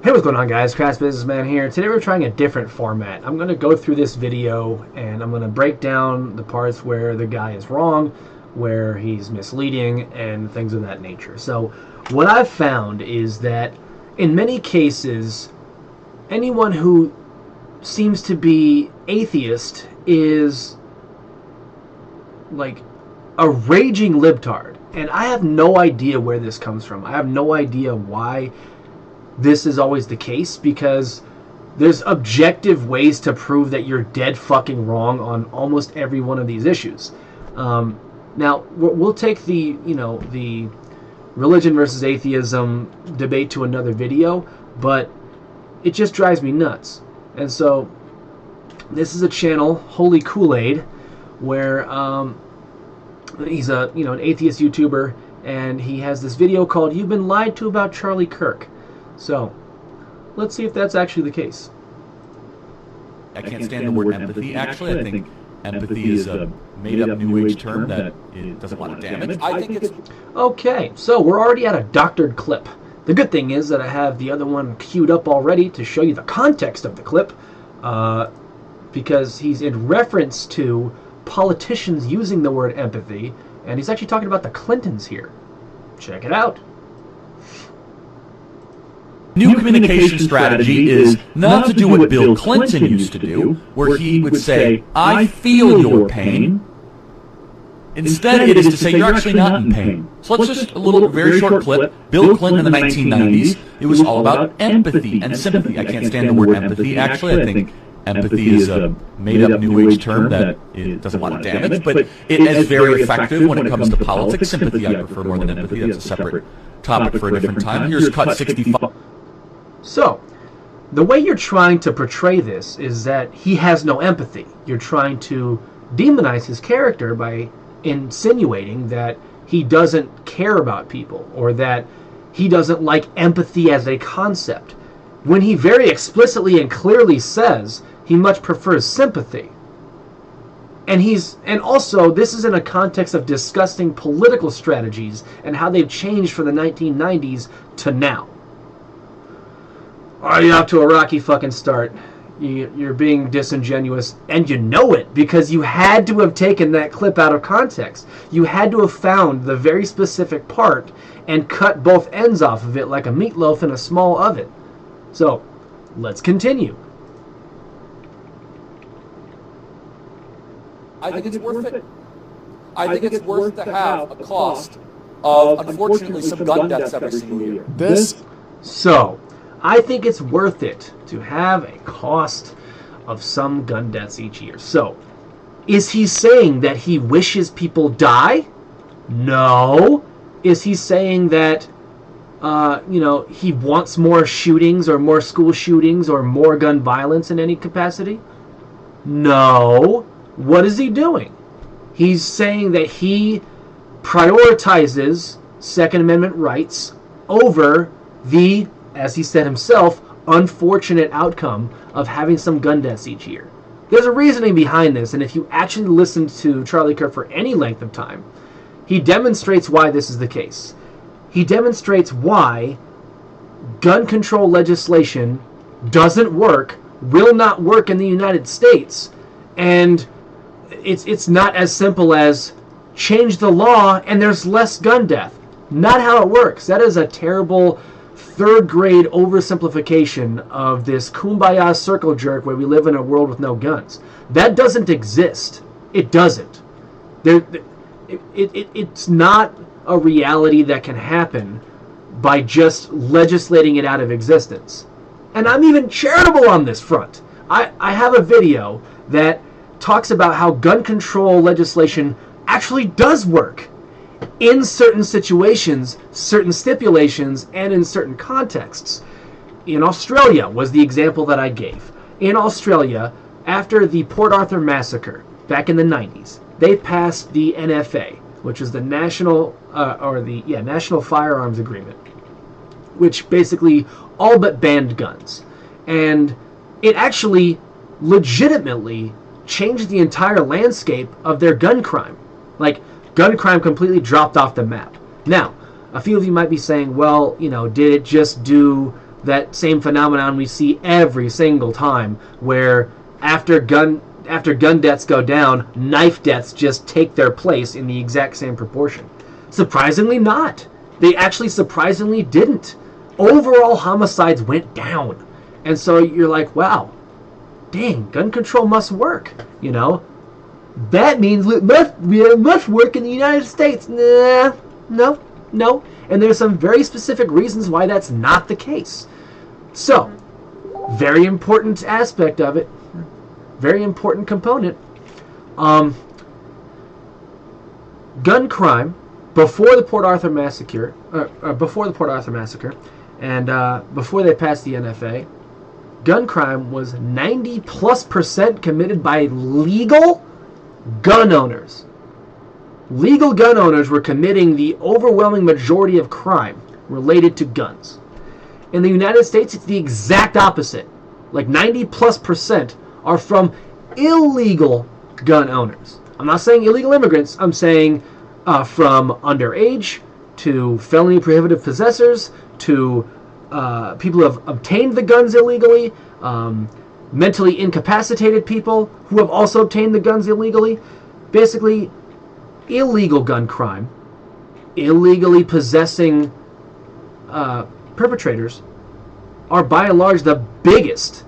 Hey, what's going on, guys? Crass Businessman here. Today we're trying a different format. I'm going to go through this video and I'm going to break down the parts where the guy is wrong, where he's misleading, and things of that nature. So what I've found is that in many cases, anyone who seems to be atheist is like a raging libtard. And I have no idea where this comes from. I have no idea why this is always the case, because there's objective ways to prove that you're dead fucking wrong on almost every one of these issues. Now we'll take the religion versus atheism debate to another video, but it just drives me nuts. And so this is a channel, Holy Koolaid, where he's an atheist YouTuber, and he has this video called "You've Been Lied to About Charlie Kirk." So, let's see if that's actually the case. I can't stand the word empathy. Actually, I think empathy is a made-up New Age term that it doesn't want to damage. I think it's... Okay, so we're already at a doctored clip. The good thing is that I have the other one queued up already to show you the context of the clip, because he's in reference to politicians using the word empathy, and he's actually talking about the Clintons here. Check it out. New communication strategy is not to do what Bill Clinton used to do, where he would say, "I feel your pain." Instead, it is to say, "You're actually not in pain." So let's just, a very short clip. Bill Clinton in the 1990s, it was all about empathy and sympathy. I can't stand the word empathy. Actually, I think empathy is a made-up New Age term that it doesn't want to damage, but it is very effective when it comes to politics. Sympathy I prefer more than empathy. That's a separate topic for a different time. Here's cut 65. So, the way you're trying to portray this is that he has no empathy. You're trying to demonize his character by insinuating that he doesn't care about people, or that he doesn't like empathy as a concept, when he very explicitly and clearly says he much prefers sympathy. And also, this is in a context of discussing political strategies and how they've changed from the 1990s to now. Are you off to a rocky fucking start? You're being disingenuous, and you know it, because you had to have taken that clip out of context. You had to have found the very specific part and cut both ends off of it like a meatloaf in a small oven. So, let's continue. I think it's worth it. I think it's worth to have a cost of, unfortunately, some gun deaths every single year. I think it's worth it to have a cost of some gun deaths each year. So, is he saying that he wishes people die? No. Is he saying that, he wants more shootings or more school shootings or more gun violence in any capacity? No. What is he doing? He's saying that he prioritizes Second Amendment rights over the, as he said himself, unfortunate outcome of having some gun deaths each year. There's a reasoning behind this, and if you actually listen to Charlie Kirk for any length of time, he demonstrates why this is the case. He demonstrates why gun control legislation doesn't work, will not work in the United States, and it's not as simple as change the law and there's less gun death. Not how it works. That is a terrible third-grade oversimplification of this kumbaya circle jerk where we live in a world with no guns. That doesn't exist. It doesn't. It's not a reality that can happen by just legislating it out of existence. And I'm even charitable on this front. I have a video that talks about how gun control legislation actually does work in certain situations, certain stipulations, and in certain contexts. In Australia was the example that I gave. In Australia, after the Port Arthur massacre back in the 90s, they passed the NFA, which is the National Firearms Agreement, which basically all but banned guns. And it actually legitimately changed the entire landscape of their gun crime. Like, gun crime completely dropped off the map. Now, a few of you might be saying, well, did it just do that same phenomenon we see every single time, where after gun deaths go down, knife deaths just take their place in the exact same proportion. Surprisingly not. They actually surprisingly didn't. Overall homicides went down. And so you're like, wow, dang, gun control must work, you know? That means it must work in the United States. Nah, no. And there's some very specific reasons why that's not the case. So, very important aspect of it, very important component. Gun crime before the Port Arthur massacre, and before they passed the NFA, gun crime was 90+% committed by legal gun owners. Legal gun owners were committing the overwhelming majority of crime related to guns. In the United States, it's the exact opposite. Like 90+% are from illegal gun owners. I'm not saying illegal immigrants. I'm saying from underage to felony prohibitive possessors to people who have obtained the guns illegally, mentally incapacitated people who have also obtained the guns illegally. Basically, illegal gun crime, illegally possessing perpetrators are by and large the biggest.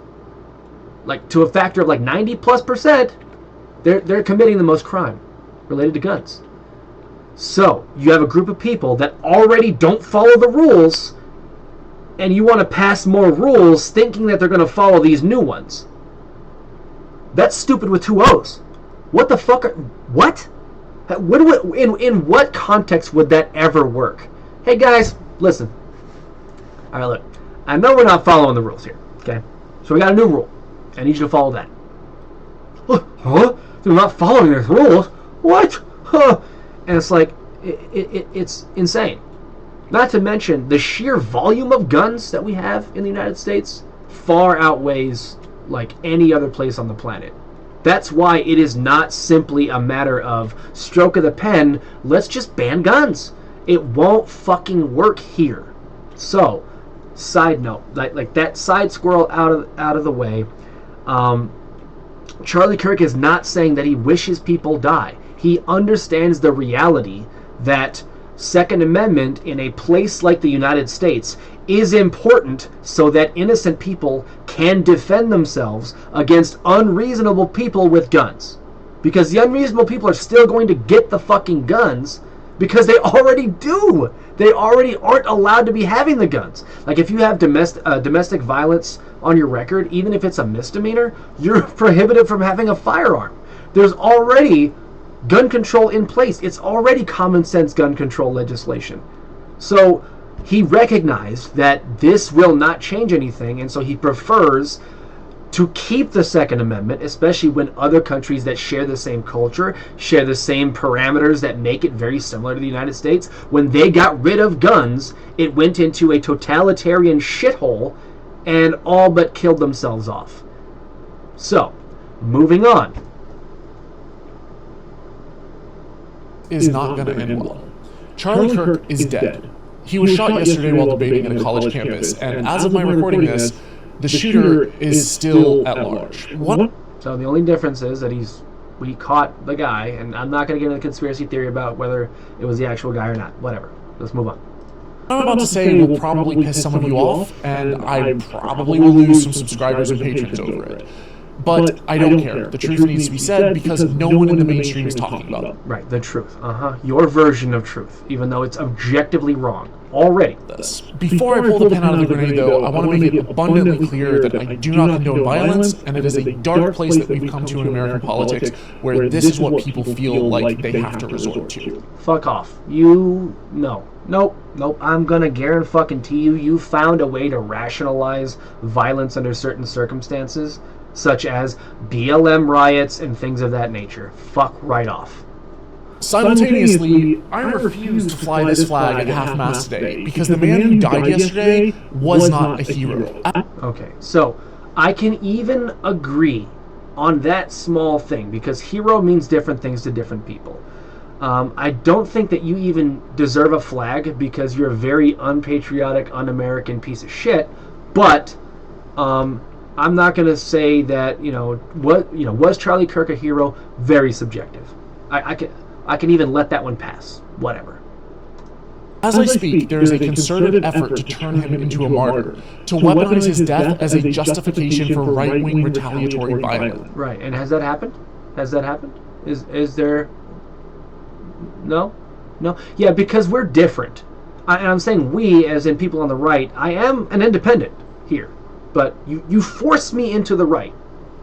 Like to a factor of like 90+%, they're committing the most crime related to guns. So you have a group of people that already don't follow the rules, and you want to pass more rules thinking that they're going to follow these new ones. That's stupid with two O's. What the fuck? What? In what context would that ever work? Hey guys, listen. All right, look. I know we're not following the rules here, okay? So we got a new rule. I need you to follow that. Huh? They're not following their rules? What? Huh? And it's like, it's insane. Not to mention, the sheer volume of guns that we have in the United States far outweighs like any other place on the planet. That's why it is not simply a matter of stroke of the pen, let's just ban guns. It won't fucking work here. So, side note, like that side squirrel out of the way. Charlie Kirk is not saying that he wishes people die. He understands the reality that Second Amendment in a place like the United States is important so that innocent people can defend themselves against unreasonable people with guns. Because the unreasonable people are still going to get the fucking guns because they already do. They already aren't allowed to be having the guns. Like if you have domestic violence on your record, even if it's a misdemeanor, you're prohibited from having a firearm. There's already gun control in place. It's already common sense gun control legislation. So he recognized that this will not change anything, and so he prefers to keep the Second Amendment, especially when other countries that share the same culture, share the same parameters that make it very similar to the United States, when they got rid of guns, it went into a totalitarian shithole and all but killed themselves off. So, moving on. Is not going to end well. Charlie Kirk is dead. He was shot yesterday while debating at a college campus, and as of my recording this, the shooter is still at large. So the only difference is that we caught the guy, and I'm not going to get into the conspiracy theory about whether it was the actual guy or not. Whatever. Let's move on. What I'm about to say will probably piss some of you off, and I probably will lose some subscribers and patrons over it. But I don't care. The truth needs to be said because no one in the mainstream is talking about it. Right, the truth. Your version of truth, even though it's objectively wrong. Already. Before I pull the pin out of the grenade, though, I want to make it abundantly clear that I do not condone violence, and it is a dark place that we've come to in American politics where this is what people feel like they have to resort to. Fuck off. Nope. I'm gonna guarantee you found a way to rationalize violence under certain circumstances, such as BLM riots and things of that nature. Fuck right off. Simultaneously, I refuse to fly this flag at half-mast today because the man who died yesterday was not a hero. Okay, so I can even agree on that small thing because hero means different things to different people. I don't think that you even deserve a flag because you're a very unpatriotic, un-American piece of shit, But I'm not going to say that was Charlie Kirk a hero? Very subjective. I can even let that one pass. Whatever. As I speak, there is a concerted effort to turn him into a martyr, to weaponize his death as a justification for right-wing retaliatory violence. Right, and has that happened? Is there? No? Yeah, because we're different. And I'm saying we, as in people on the right. I am an independent here, but you force me into the right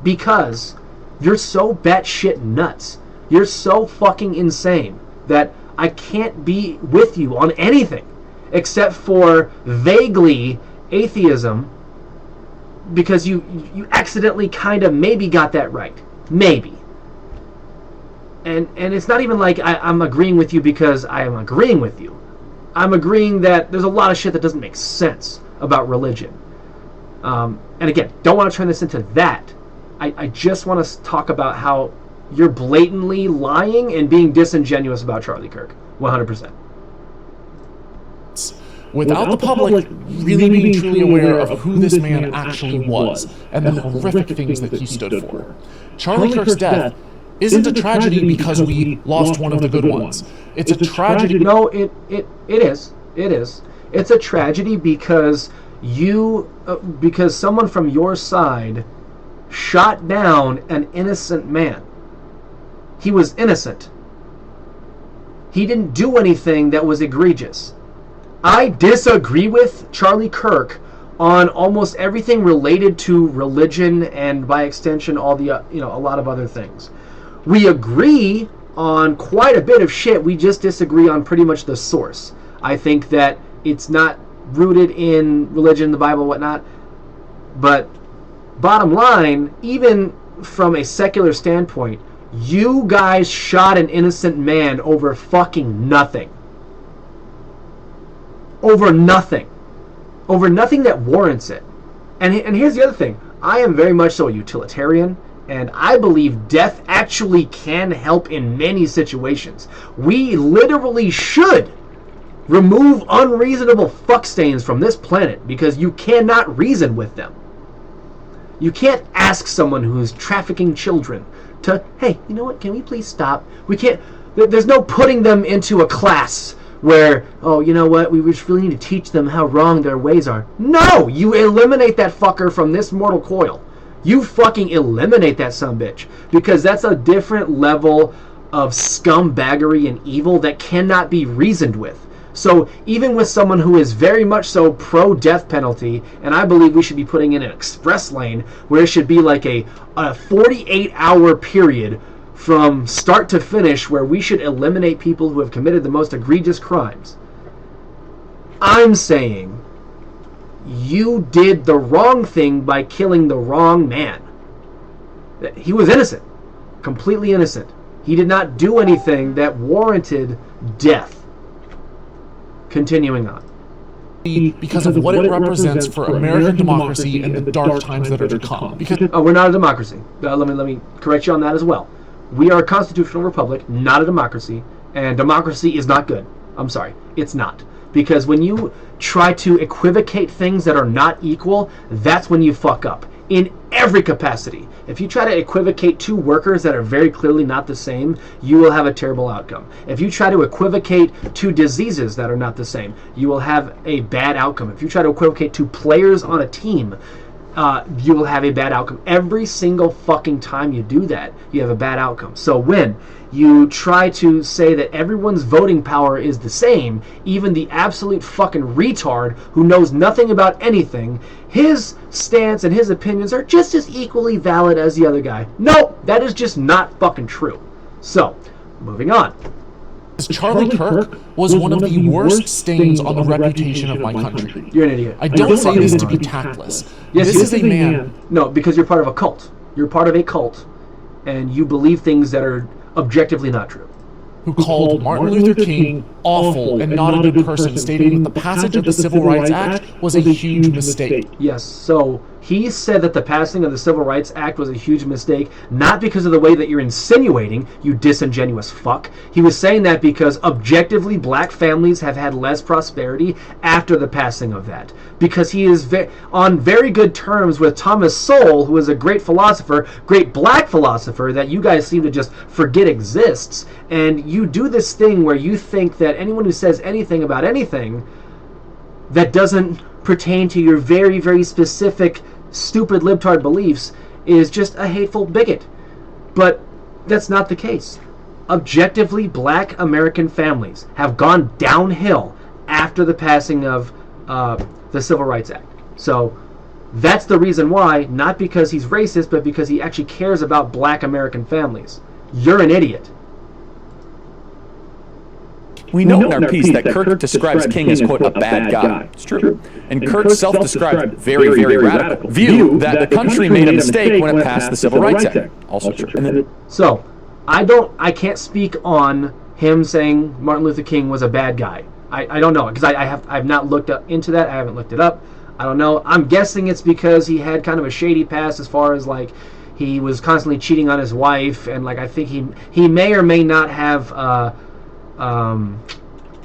because you're so batshit nuts. You're so fucking insane that I can't be with you on anything except for vaguely atheism, because you accidentally kind of maybe got that right. Maybe. And it's not even like I'm agreeing with you because I am agreeing with you. I'm agreeing that there's a lot of shit that doesn't make sense about religion. And again, don't want to turn this into that. I just want to talk about how you're blatantly lying and being disingenuous about Charlie Kirk. 100%. Without the public really being truly aware of who this man actually was and the horrific things that he stood for. Charlie Kirk's death isn't a tragedy because we lost one of the good ones. It's a tragedy. No, it is. It is. It's a tragedy because because someone from your side shot down an innocent man. He was innocent. He didn't do anything that was egregious. I disagree with Charlie Kirk on almost everything related to religion and, by extension, all the a lot of other things. We agree on quite a bit of shit. We just disagree on pretty much the source. I think that it's not rooted in religion, the Bible, whatnot. But bottom line, even from a secular standpoint, you guys shot an innocent man over fucking nothing. Over nothing. Over nothing that warrants it. And here's the other thing. I am very much so a utilitarian, and I believe death actually can help in many situations. We literally should remove unreasonable fuck stains from this planet because you cannot reason with them. You can't ask someone who's trafficking children to, hey, you know what, can we please stop? We can't, there's no putting them into a class where, oh, you know what, we just really need to teach them how wrong their ways are. No! You eliminate that fucker from this mortal coil. You fucking eliminate that sumbitch. Because that's a different level of scumbaggery and evil that cannot be reasoned with. So even with someone who is very much so pro-death penalty, and I believe we should be putting in an express lane where it should be like a 48-hour period from start to finish where we should eliminate people who have committed the most egregious crimes. I'm saying you did the wrong thing by killing the wrong man. He was innocent. Completely innocent. He did not do anything that warranted death. Continuing on. Because of what it represents for American democracy and the dark times that are to come. Because we're not a democracy. Let me correct you on that as well. We are a constitutional republic, not a democracy, and democracy is not good. I'm sorry, it's not. Because when you try to equivocate things that are not equal, that's when you fuck up. In every capacity. If you try to equivocate two workers that are very clearly not the same, you will have a terrible outcome. If you try to equivocate two diseases that are not the same, you will have a bad outcome. If you try to equivocate two players on a team, you will have a bad outcome. Every single fucking time you do that, you have a bad outcome. So when you try to say that everyone's voting power is the same, even the absolute fucking retard who knows nothing about anything, his stance and his opinions are just as equally valid as the other guy. No, that is just not fucking true. So, moving on. Charlie Kirk was one of the worst stains on the reputation of my country. You're an idiot. I don't say this to be tactless. Yes, this is a man. No, because you're part of a cult. You're part of a cult, and you believe things that are objectively not true. Who called Martin Luther King awful and not a good person, stating that the passage of the Civil Rights Act was a huge mistake. Yes, so He said that the passing of the Civil Rights Act was a huge mistake, not because of the way that you're insinuating, you disingenuous fuck. He was saying that because objectively black families have had less prosperity after the passing of that. Because he is on very good terms with Thomas Sowell, who is a great philosopher, great black philosopher that you guys seem to just forget exists. And you do this thing where you think that anyone who says anything about anything that doesn't pertain to your very, very specific stupid libtard beliefs is just a hateful bigot. But that's not the case. Objectively, black American families have gone downhill after the passing of the Civil Rights Act. So that's the reason why, not because he's racist, but because he actually cares about black American families. You're an idiot. We know in our piece that Kirk describes King as, quote, a bad guy. It's true. And Kirk's self-described very, very radical view that the country made a mistake when it passed the Civil Rights Act. Also true. So, I can't speak on him saying Martin Luther King was a bad guy. I don't know, because I've not looked into that. I haven't looked it up. I don't know. I'm guessing it's because he had kind of a shady past as far as, like, he was constantly cheating on his wife, and, like, I think he may or may not have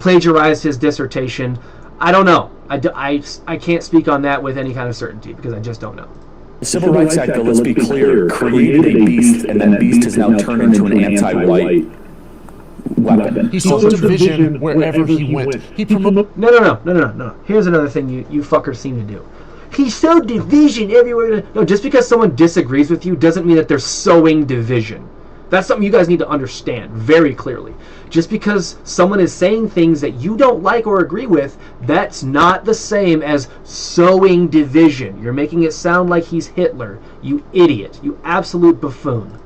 plagiarized his dissertation. I don't know. I can't speak on that with any kind of certainty because I just don't know. The Civil Rights Act, though, let's be clear, created a beast, and that beast has now turned into an anti-white weapon. He sowed division wherever he went. He promoted... No. Here's another thing you fuckers seem to do. He sowed division everywhere. No, just because someone disagrees with you doesn't mean that they're sowing division. That's something you guys need to understand very clearly. Just because someone is saying things that you don't like or agree with, that's not the same as sowing division. You're making it sound like he's Hitler. You idiot. You absolute buffoon.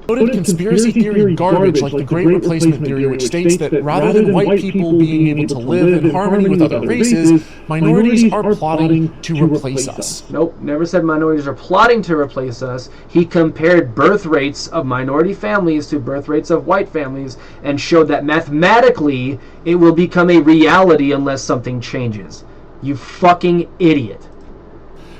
Conspiracy theory garbage like the Great Replacement theory, which states that rather than white people being able to live in harmony with other races, minorities are plotting to replace us. Nope, never said minorities are plotting to replace us. He compared birth rates of minority families to birth rates of white families and showed that mathematically it will become a reality unless something changes. You fucking idiot.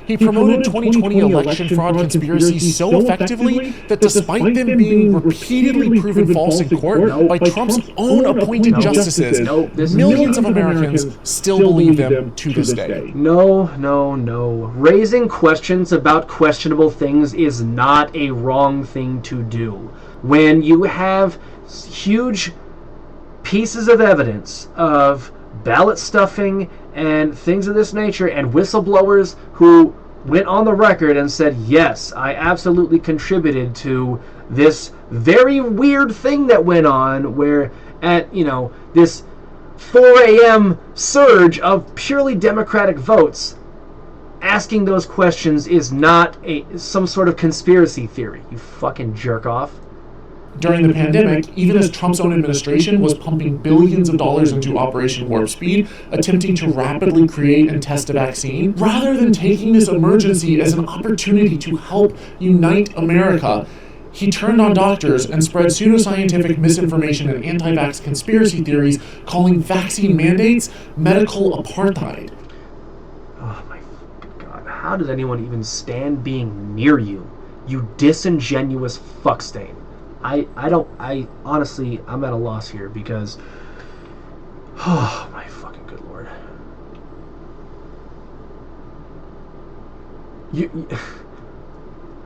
He promoted 2020 election fraud conspiracies so effectively that despite them being repeatedly proven false in court by Trump's own appointed justices, millions of Americans still believe them to this day. No. Raising questions about questionable things is not a wrong thing to do. When you have huge pieces of evidence of ballot stuffing and things of this nature, and whistleblowers who went on the record and said, yes, I absolutely contributed to this very weird thing that went on where at, this 4 a.m. surge of purely Democratic votes, asking those questions is not some sort of conspiracy theory, you fucking jerk off. During the pandemic, even as Trump's own administration was pumping billions of dollars into Operation Warp Speed, attempting to rapidly create and test a vaccine, rather than taking this emergency as an opportunity to help unite America, he turned on doctors and spread pseudoscientific misinformation and anti-vax conspiracy theories, calling vaccine mandates medical apartheid. Oh my God, how does anyone even stand being near you? You disingenuous fuckstain. I honestly, I'm at a loss here because, oh my fucking good Lord.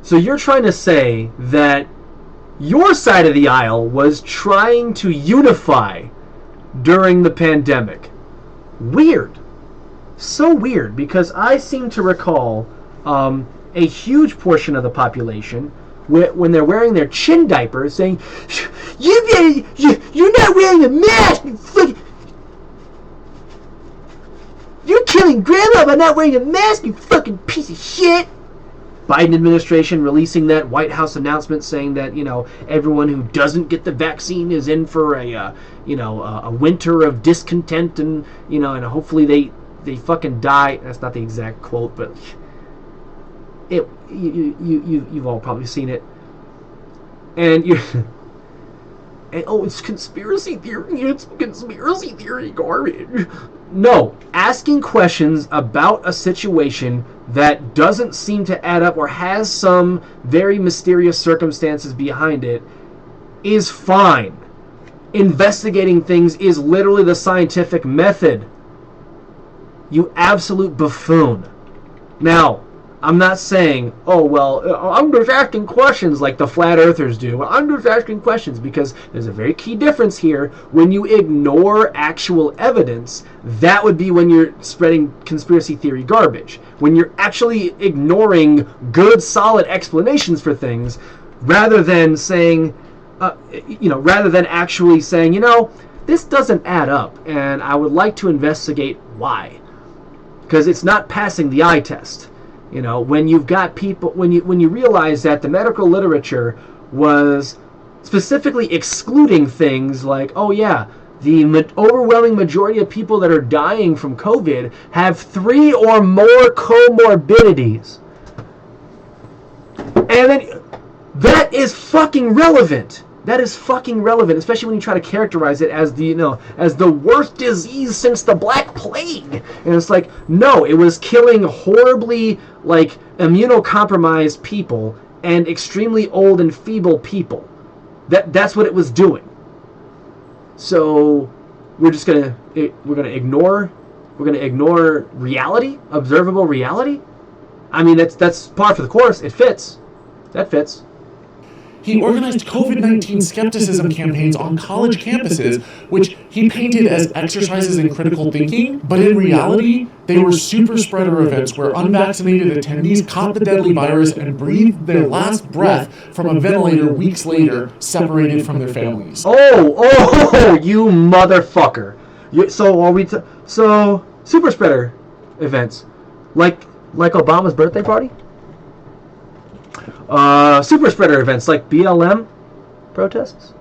So you're trying to say that your side of the aisle was trying to unify during the pandemic. Weird. So weird, because I seem to recall a huge portion of the population, when they're wearing their chin diapers, saying, you're not wearing a mask, you're killing grandma by not wearing a mask, you fucking piece of shit. Biden administration releasing that White House announcement saying that, everyone who doesn't get the vaccine is in for a winter of discontent, and, and hopefully they fucking die. That's not the exact quote, but you've all probably seen it, and it's conspiracy theory. It's conspiracy theory garbage. No, asking questions about a situation that doesn't seem to add up or has some very mysterious circumstances behind it is fine. Investigating things is literally the scientific method. You absolute buffoon. Now, I'm not saying, oh, well, I'm just asking questions like the flat earthers do. Well, I'm just asking questions, because there's a very key difference here. When you ignore actual evidence, that would be when you're spreading conspiracy theory garbage. When you're actually ignoring good, solid explanations for things, rather than saying, rather than actually saying, this doesn't add up, and I would like to investigate why. Because it's not passing the eye test. When you've got people, when you realize that the medical literature was specifically excluding things like, oh yeah, the overwhelming majority of people that are dying from COVID have 3 or more comorbidities. And then that is fucking relevant. That is fucking relevant, especially when you try to characterize it as as the worst disease since the Black Plague. And it's like, no, it was killing horribly, immunocompromised people and extremely old and feeble people. That's what it was doing. So we're gonna ignore reality, observable reality. I mean, that's par for the course. It fits. That fits. He organized COVID-19 skepticism campaigns on college campuses, which he painted as exercises in critical thinking, but in reality, they were super spreader events where unvaccinated attendees caught the deadly virus and breathed their last breath from a ventilator weeks later, separated from their families. Oh, you motherfucker. So super spreader events, like Obama's birthday party? Super spreader events like BLM protests.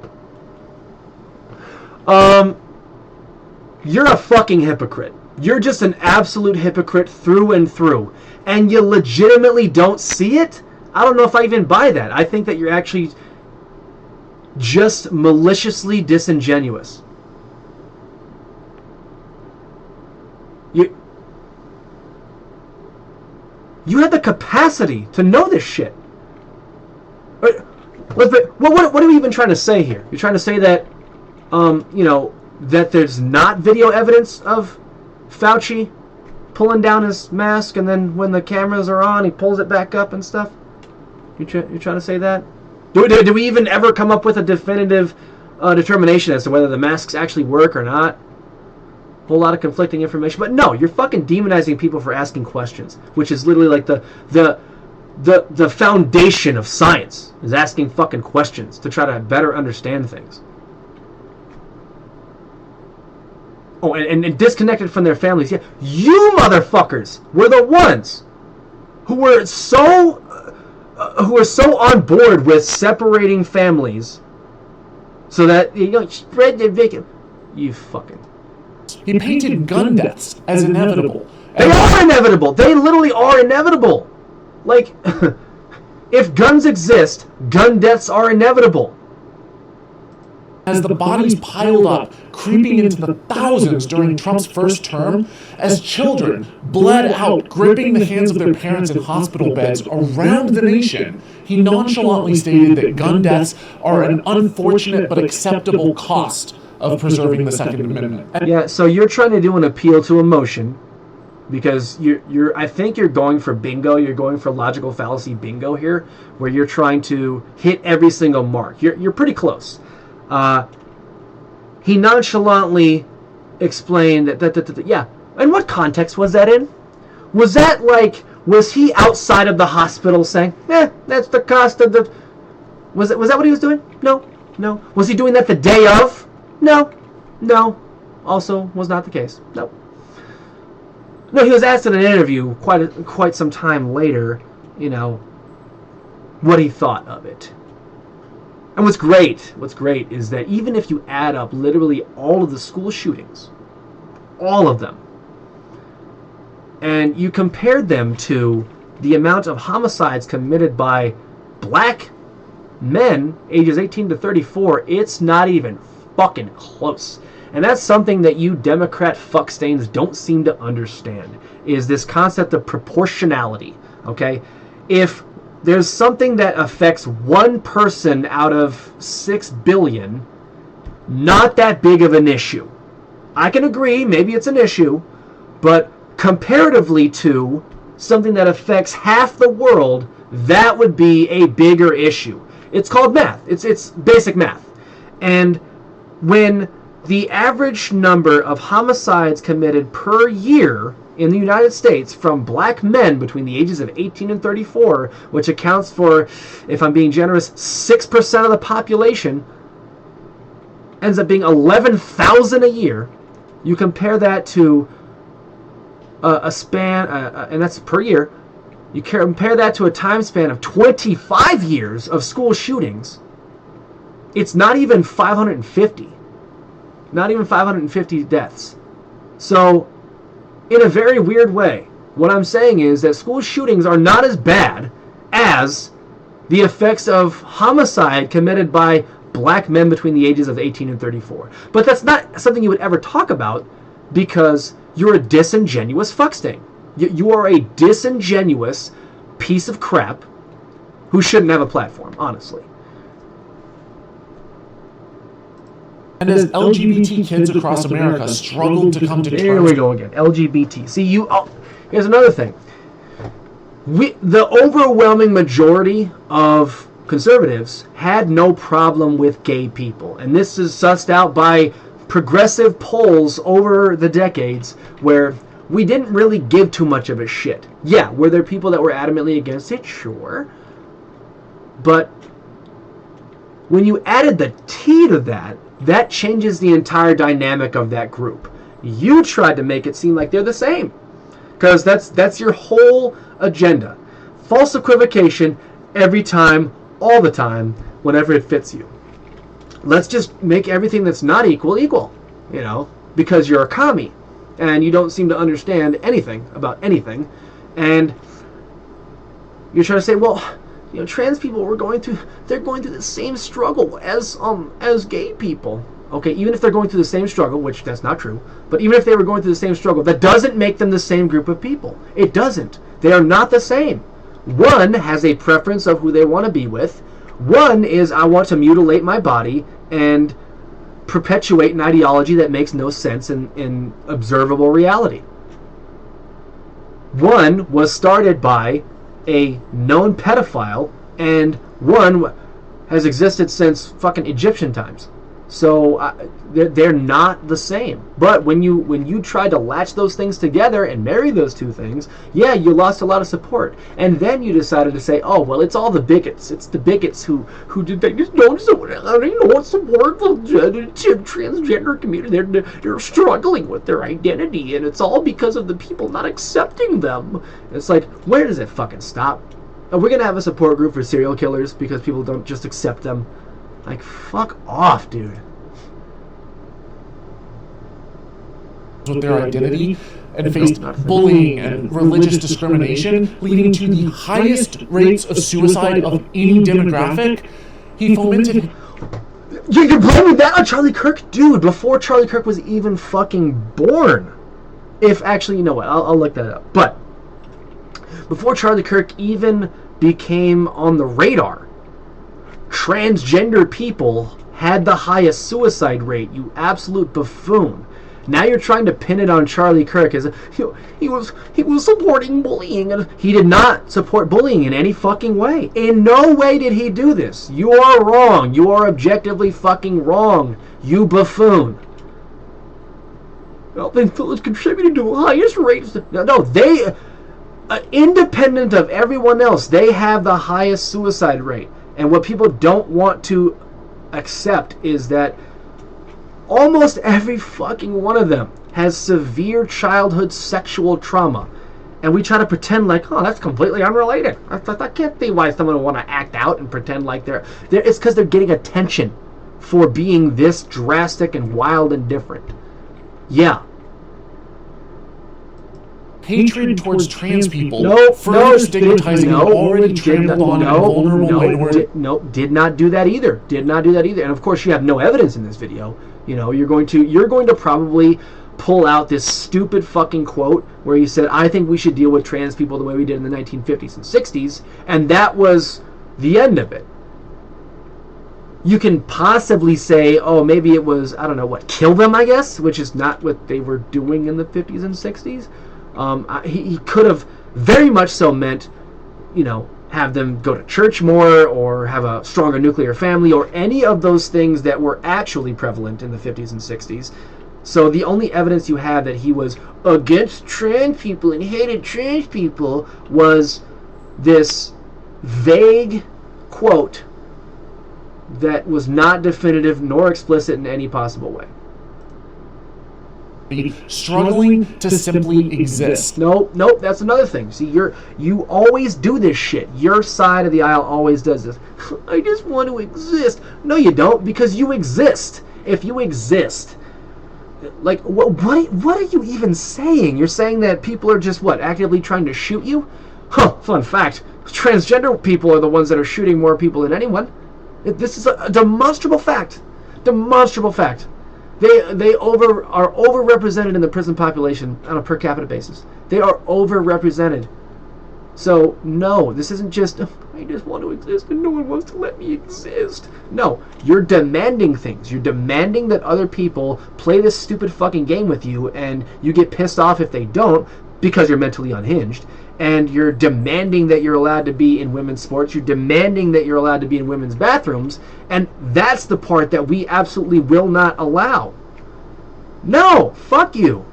You're a fucking hypocrite. You're just an absolute hypocrite through and through. And you legitimately don't see it? I don't know if I even buy that. I think that you're actually just maliciously disingenuous. You had the capacity to know this shit. What are we even trying to say here? You're trying to say that, that there's not video evidence of Fauci pulling down his mask, and then when the cameras are on, he pulls it back up and stuff? You're trying to say that? Do we even ever come up with a definitive determination as to whether the masks actually work or not? A whole lot of conflicting information. But no, you're fucking demonizing people for asking questions, which is literally like the foundation of science, is asking fucking questions to try to better understand things. Oh, and disconnected from their families. Yeah, you motherfuckers were the ones who were so on board with separating families so that spread the victim. You fucking. He painted gun deaths as inevitable. They are inevitable. They literally are inevitable. Like, if guns exist, gun deaths are inevitable. As the bodies piled up, creeping into the thousands during Trump's first term, as children bled out, gripping the hands of their parents in hospital beds around the nation, he nonchalantly stated that gun deaths are an unfortunate but acceptable cost of preserving the Second Amendment. Yeah, so you're trying to do an appeal to emotion, because I think you're going for bingo. You're going for logical fallacy bingo here, where you're trying to hit every single mark. You're pretty close. He nonchalantly explained that yeah. And what context was that in? Was that was he outside of the hospital saying, that's the cost of the... Was that what he was doing? No. Was he doing that the day of? No. Also was not the case. No, he was asked in an interview quite some time later, what he thought of it. And what's great is that even if you add up literally all of the school shootings, all of them, and you compared them to the amount of homicides committed by black men ages 18 to 34, it's not even fucking close. And that's something that you Democrat fuckstains don't seem to understand, is this concept of proportionality, okay? If there's something that affects one person out of 6 billion, not that big of an issue. I can agree, maybe it's an issue, but comparatively to something that affects half the world, that would be a bigger issue. It's called math. It's basic math. And when the average number of homicides committed per year in the United States from black men between the ages of 18 and 34, which accounts for, if I'm being generous, 6% of the population, ends up being 11,000 a year, you compare that to a span, and that's per year, you compare that to a time span of 25 years of school shootings, it's not even 550. Not even 550 deaths. So, in a very weird way, what I'm saying is that school shootings are not as bad as the effects of homicide committed by black men between the ages of 18 and 34. But that's not something you would ever talk about because you're a disingenuous fuckstain. You are a disingenuous piece of crap who shouldn't have a platform, honestly. And as LGBT kids across America struggled to come to terms... There we go again, LGBT. See, here's another thing. The overwhelming majority of conservatives had no problem with gay people. And this is sussed out by progressive polls over the decades where we didn't really give too much of a shit. Yeah, were there people that were adamantly against it? Sure. But when you added the T to that, that changes the entire dynamic of that group. You tried to make it seem like they're the same. Because that's your whole agenda. False equivocation every time, all the time, whenever it fits you. Let's just make everything that's not equal, equal. You know, because you're a commie. And you don't seem to understand anything about anything. And you're trying to say, well, you know, trans people they're going through the same struggle as gay people. Okay, even if they're going through the same struggle, which that's not true, but even if they were going through the same struggle, that doesn't make them the same group of people. It doesn't. They are not the same. One has a preference of who they want to be with. One is, I want to mutilate my body and perpetuate an ideology that makes no sense in observable reality. One was started by a known pedophile, and one has existed since fucking Egyptian times. So they're not the same. But when you try to latch those things together and marry those two things, yeah, you lost a lot of support. And then you decided to say, oh, well, it's all the bigots. It's the bigots who did they just don't support the transgender community. They're struggling with their identity, and it's all because of the people not accepting them. It's like, where does it fucking stop? Are we gonna have a support group for serial killers because people don't just accept them? Like, fuck off, dude. With their identity and faced bullying and religious discrimination, leading to the highest rates of suicide of any demographic. He fomented... You're blaming that on Charlie Kirk? Dude, before Charlie Kirk was even fucking born. If, actually, you know what, I'll look that up. But, before Charlie Kirk even became on the radar, transgender people had the highest suicide rate, you absolute buffoon. Now you're trying to pin it on Charlie Kirk as he was supporting bullying, and he did not support bullying in any fucking way. In no way did he do this. You are wrong. You are objectively fucking wrong, you buffoon. Well, they feel it's contributing to highest rates. No, they, independent of everyone else, they have the highest suicide rate. And what people don't want to accept is that almost every fucking one of them has severe childhood sexual trauma. And we try to pretend like, oh, that's completely unrelated. That can't be why someone would want to act out and pretend like they're... It's because they're getting attention for being this drastic and wild and different. Yeah. hatred towards trans people, No, further stigmatizing an already trampled on and vulnerable minority. Did not do that either. Did not do that either. And of course, you have no evidence in this video. You know, you're going to probably pull out this stupid fucking quote where he said, "I think we should deal with trans people the way we did in the 1950s and 60s," and that was the end of it. You can possibly say, oh, maybe it was, I don't know what, kill them, I guess, which is not what they were doing in the 50s and 60s. He could have very much so meant, you know, have them go to church more or have a stronger nuclear family or any of those things that were actually prevalent in the 50s and 60s. So the only evidence you have that he was against trans people and hated trans people was this vague quote that was not definitive nor explicit in any possible way. Struggling to simply exist. Nope, that's another thing. See, you always do this shit. Your side of the aisle always does this. I just want to exist. No, you don't, because you exist. If you exist, like, what are you even saying? You're saying that people are just, what, actively trying to shoot you? Huh, fun fact. Transgender people are the ones that are shooting more people than anyone. This is a demonstrable fact. Demonstrable fact. They are overrepresented in the prison population on a per capita basis. They are overrepresented. So no, this isn't just I just want to exist and no one wants to let me exist. No, you're demanding things. You're demanding that other people play this stupid fucking game with you, and you get pissed off if they don't because you're mentally unhinged. And you're demanding that you're allowed to be in women's sports. You're demanding that you're allowed to be in women's bathrooms. And that's the part that we absolutely will not allow. No, fuck you.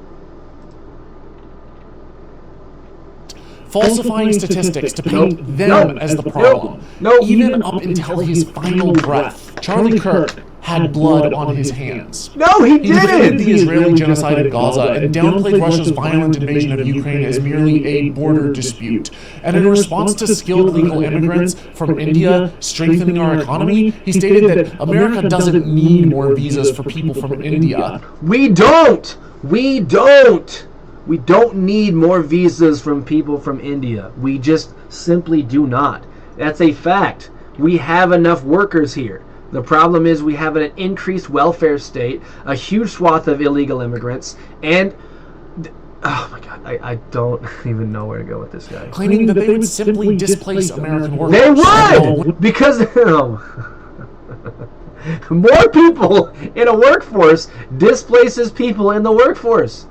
Falsifying statistics to paint them as the problem. Even up until his final breath, Charlie Kirk had blood on his hands. No, he He defended didn't. the Israeli genocide in Gaza and downplayed Russia's violent invasion of Ukraine as merely a border dispute. And in response to skilled legal immigrants from India strengthening our economy, he stated that America doesn't need more visas for people from India. We don't. We don't need more visas from people from India. We just simply do not. That's a fact. We have enough workers here. The problem is we have an increased welfare state, a huge swath of illegal immigrants, and oh my god, I don't even know where to go with this guy. Claiming that they would simply displace American workers. They would! Because more people in a workforce displaces people in the workforce.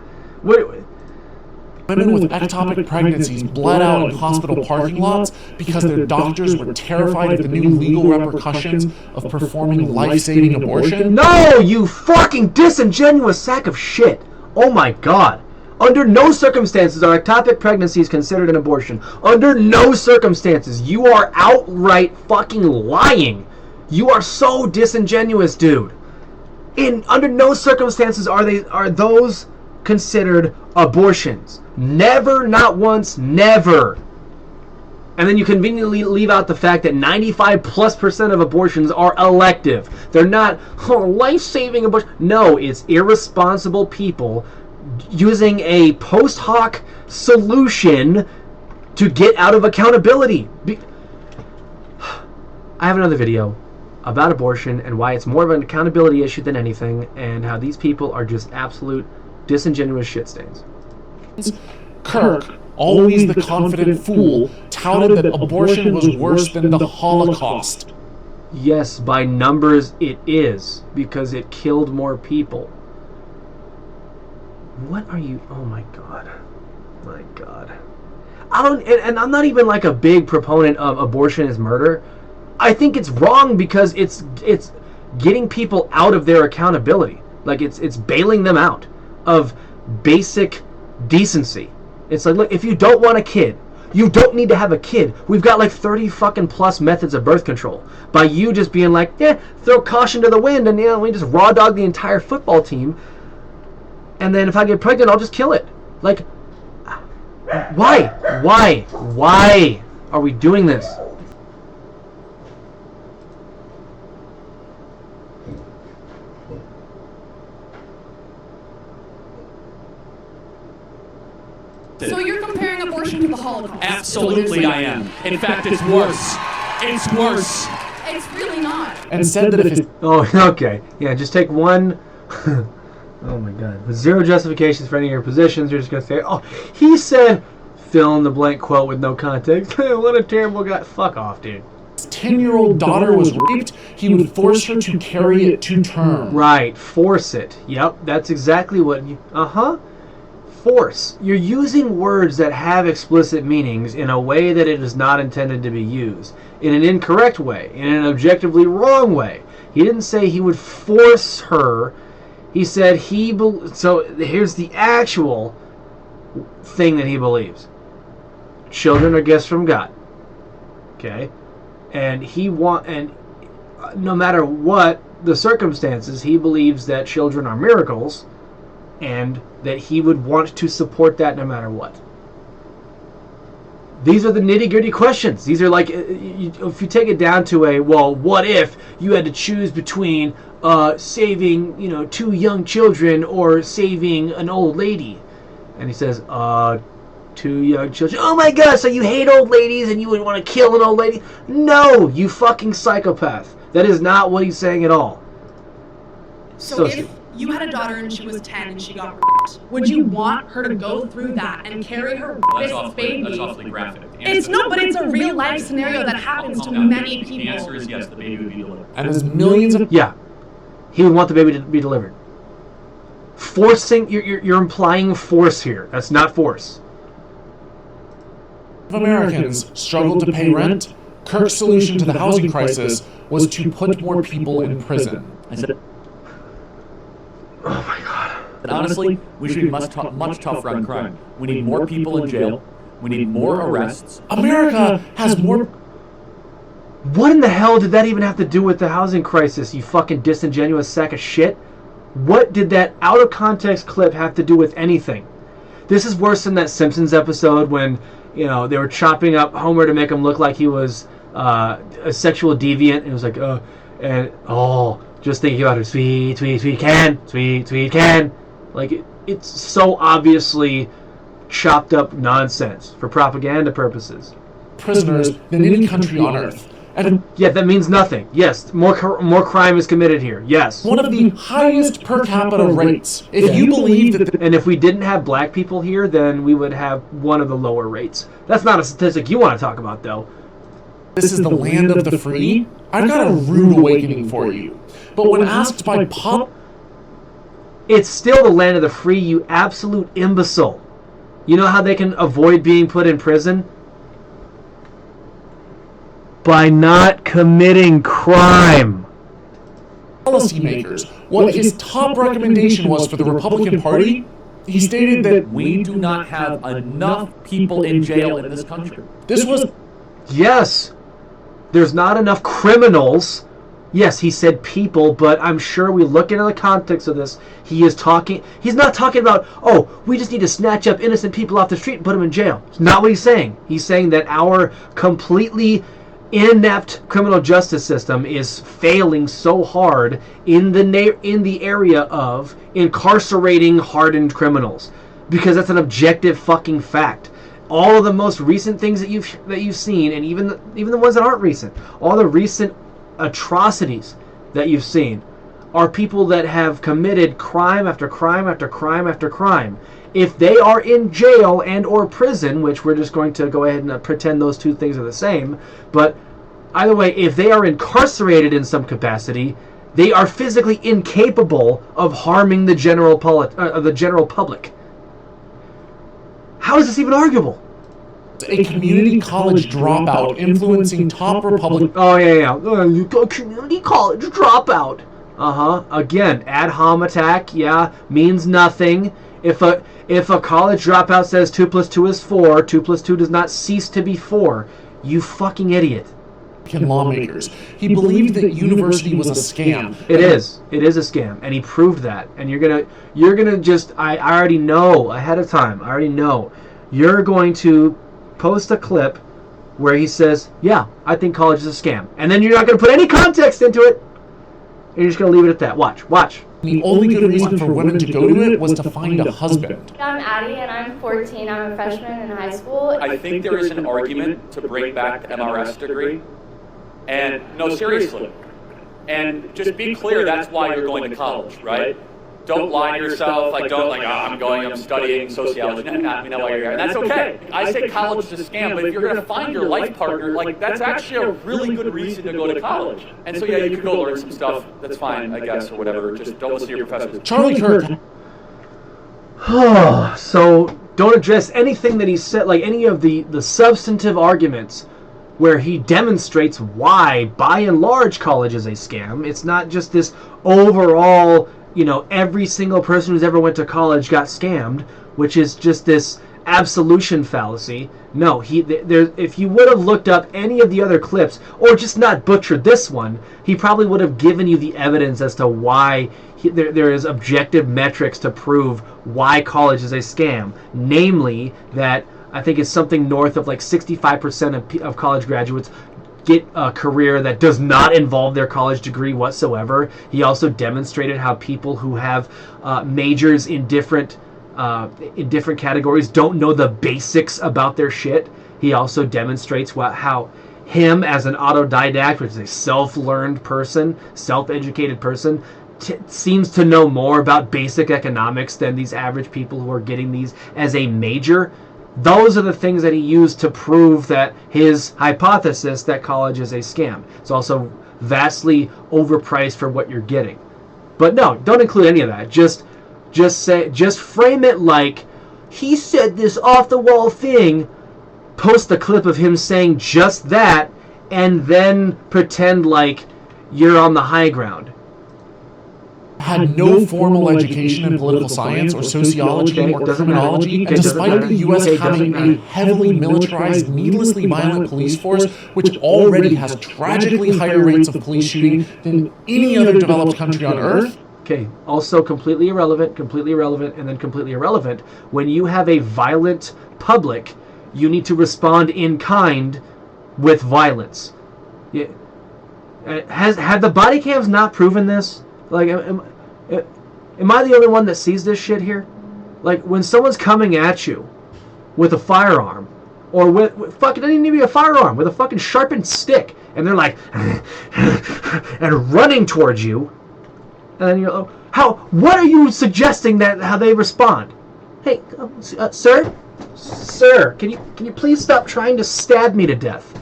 Women with ectopic pregnancies bled out in hospital parking lots because their doctors were terrified of the new legal repercussions of performing life-saving abortion. No, you fucking disingenuous sack of shit. Oh my god. Under no circumstances are ectopic pregnancies considered an abortion. Under no circumstances. You are outright fucking lying. You are so disingenuous, dude. Under no circumstances are those considered abortions. Never, not once, never. And then you conveniently leave out the fact that 95+% of abortions are elective. They're not life-saving abortion. No, it's irresponsible people using a post hoc solution to get out of accountability. I have another video about abortion and why it's more of an accountability issue than anything, and how these people are just absolute disingenuous shit stains. Kirk, always the confident fool, touted that abortion was worse than the Holocaust. Yes, by numbers it is, because it killed more people. What are you... Oh my god. My god. And I'm not even like a big proponent of abortion as murder. I think it's wrong because it's getting people out of their accountability. Like it's bailing them out of basic decency. It's like, look, if you don't want a kid, you don't need to have a kid. We've got like 30 fucking plus methods of birth control. By you just being like, yeah, throw caution to the wind and we just raw dog the entire football team. And then if I get pregnant, I'll just kill it. Like, why? Why are we doing this? So you're the Holocaust. Absolutely I am. In fact, it's worse. It's worse. It's really not. And said that if his Oh, okay. Yeah, just take one. Oh my god. With zero justifications for any of your positions, you're just going to say, oh, he said, fill in the blank quote with no context. What a terrible guy. Fuck off, dude. 10-year-old daughter was raped, he would force her to carry it to term. Right, force it. Yep, that's exactly what you... Force. You're using words that have explicit meanings in a way that it is not intended to be used. In an incorrect way. In an objectively wrong way. He didn't say he would force her. He said he... So here's the actual thing that he believes. Children are gifts from God. Okay? And no matter what the circumstances, he believes that children are miracles, and that he would want to support that no matter what. These are the nitty-gritty questions. These are like, if you take it down to a, well, what if you had to choose between saving, 2 young children or saving an old lady? And he says, 2 young children. Oh my god, so you hate old ladies and you would want to kill an old lady? No, you fucking psychopath. That is not what he's saying at all. So if you had a daughter and she was 10 and she got raped, would you want her to go through that and carry her rapist baby? That's awfully graphic. It's no, but it's a real life scenario that happens to many people. The answer is yes, the baby would be delivered. And there's millions of Yeah, he would want the baby to be delivered. Forcing, you're implying force here. That's not force. Americans struggled to pay rent. Kirk's solution to the housing crisis was to put more people in prison. I said, Oh my god. but honestly, we should be much tougher on crime. We need more people in jail. We need more arrests. America has more... What in the hell did that even have to do with the housing crisis, you fucking disingenuous sack of shit? What did that out of context clip have to do with anything? This is worse than that Simpsons episode when, they were chopping up Homer to make him look like he was a sexual deviant. And it was like, just thinking about it, sweet, sweet, sweet can, sweet, sweet can. Like, it's so obviously chopped up nonsense for propaganda purposes. Prisoners than any country on earth. And Yeah, that means nothing. Yes, more crime is committed here. Yes. one of the highest per capita rates. If you believe that And if we didn't have black people here, then we would have one of the lower rates. That's not a statistic you want to talk about, though. this is the land of the free, I've got a rude awakening for you. But when asked by It's still the land of the free, you absolute imbecile. You know how they can avoid being put in prison? By not committing crime. policymakers, what his top recommendation was for the Republican Party, he stated that We do not have enough people in jail in this country. this was Yes, there's not enough criminals. Yes, he said people, but I'm sure we look into the context of this. He's not talking about, oh, we just need to snatch up innocent people off the street and put them in jail. It's not what he's saying. He's saying that our completely inept criminal justice system is failing so hard in the area of incarcerating hardened criminals, because that's an objective fucking fact. All of the most recent things that you've seen, and even the ones that aren't recent, all the recent atrocities that you've seen are people that have committed crime after crime after crime after crime. If they are in jail and or prison, which we're just going to go ahead and pretend those two things are the same, but either way, if they are incarcerated in some capacity, they are physically incapable of harming the general public. How is this even arguable? a community college dropout influencing top Republican... Oh, yeah. You go community college dropout. Again, ad hom attack, means nothing. If a college dropout says 2 + 2 is 4, 2 + 2 does not cease to be 4. You fucking idiot. lawmakers. He believed that university was a scam. It is a scam, and he proved that. And you're gonna just, I already know ahead of time. I already know you're going to post a clip where he says, "Yeah, I think college is a scam," and then you're not gonna put any context into it. You're just gonna leave it at that. Watch. The only good reason for women to go to it was to find a husband. I'm Addie and I'm 14. I'm a freshman in high school. I think there is an argument to bring back the MRS degree. And no, seriously. And just be clear, that's why you're going to college, right? Don't lie to yourself, I'm studying sociology. We know why you're here. And that's okay. I say college is a scam, but if you're going to find your life partner, that's actually a really good reason to go to college. And so, yeah, you can go learn some stuff. That's fine, I guess, or whatever. Just don't listen to your professors. Charlie Kirk. So, don't address anything that he said, like any of the substantive arguments where he demonstrates why, by and large, college is a scam. It's not just this overall, every single person who's ever went to college got scammed, which is just this absolution fallacy. No, if you would have looked up any of the other clips, or just not butchered this one, he probably would have given you the evidence as to why there is objective metrics to prove why college is a scam. Namely, that I think it's something north of 65% of college graduates get a career that does not involve their college degree whatsoever. He also demonstrated how people who have majors in different categories don't know the basics about their shit. He also demonstrates how him as an autodidact, which is a self-learned person, self-educated person, seems to know more about basic economics than these average people who are getting these as a major. Those are the things that he used to prove that his hypothesis that college is a scam. It's also vastly overpriced for what you're getting. But no, don't include any of that. Just frame it like he said this off the wall thing. Post the clip of him saying just that, and then pretend like you're on the high ground. Had no formal education in political science or sociology or criminology, and despite the U.S. having a heavily militarized, needlessly violent police force, which already has tragically higher rates of police shooting than any other developed country on Earth. Okay, also completely irrelevant, and then completely irrelevant. When you have a violent public, you need to respond in kind with violence. Yeah. Have the body cams not proven this? Am I the only one that sees this shit here? When someone's coming at you with a firearm, or with it doesn't even need to be a firearm, with a fucking sharpened stick, and they're and running towards you, and then you're what are you suggesting that how they respond? Hey, sir, can you please stop trying to stab me to death?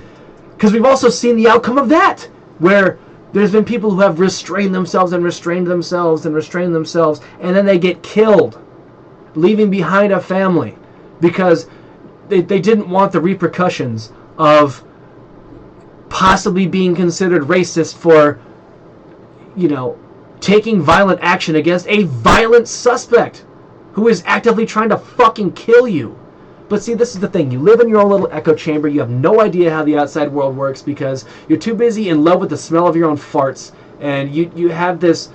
Because we've also seen the outcome of that, where there's been people who have restrained themselves, and then they get killed, leaving behind a family, because they didn't want the repercussions of possibly being considered racist for, taking violent action against a violent suspect who is actively trying to fucking kill you. But see, this is the thing. You live in your own little echo chamber. You have no idea how the outside world works because you're too busy in love with the smell of your own farts, and you have this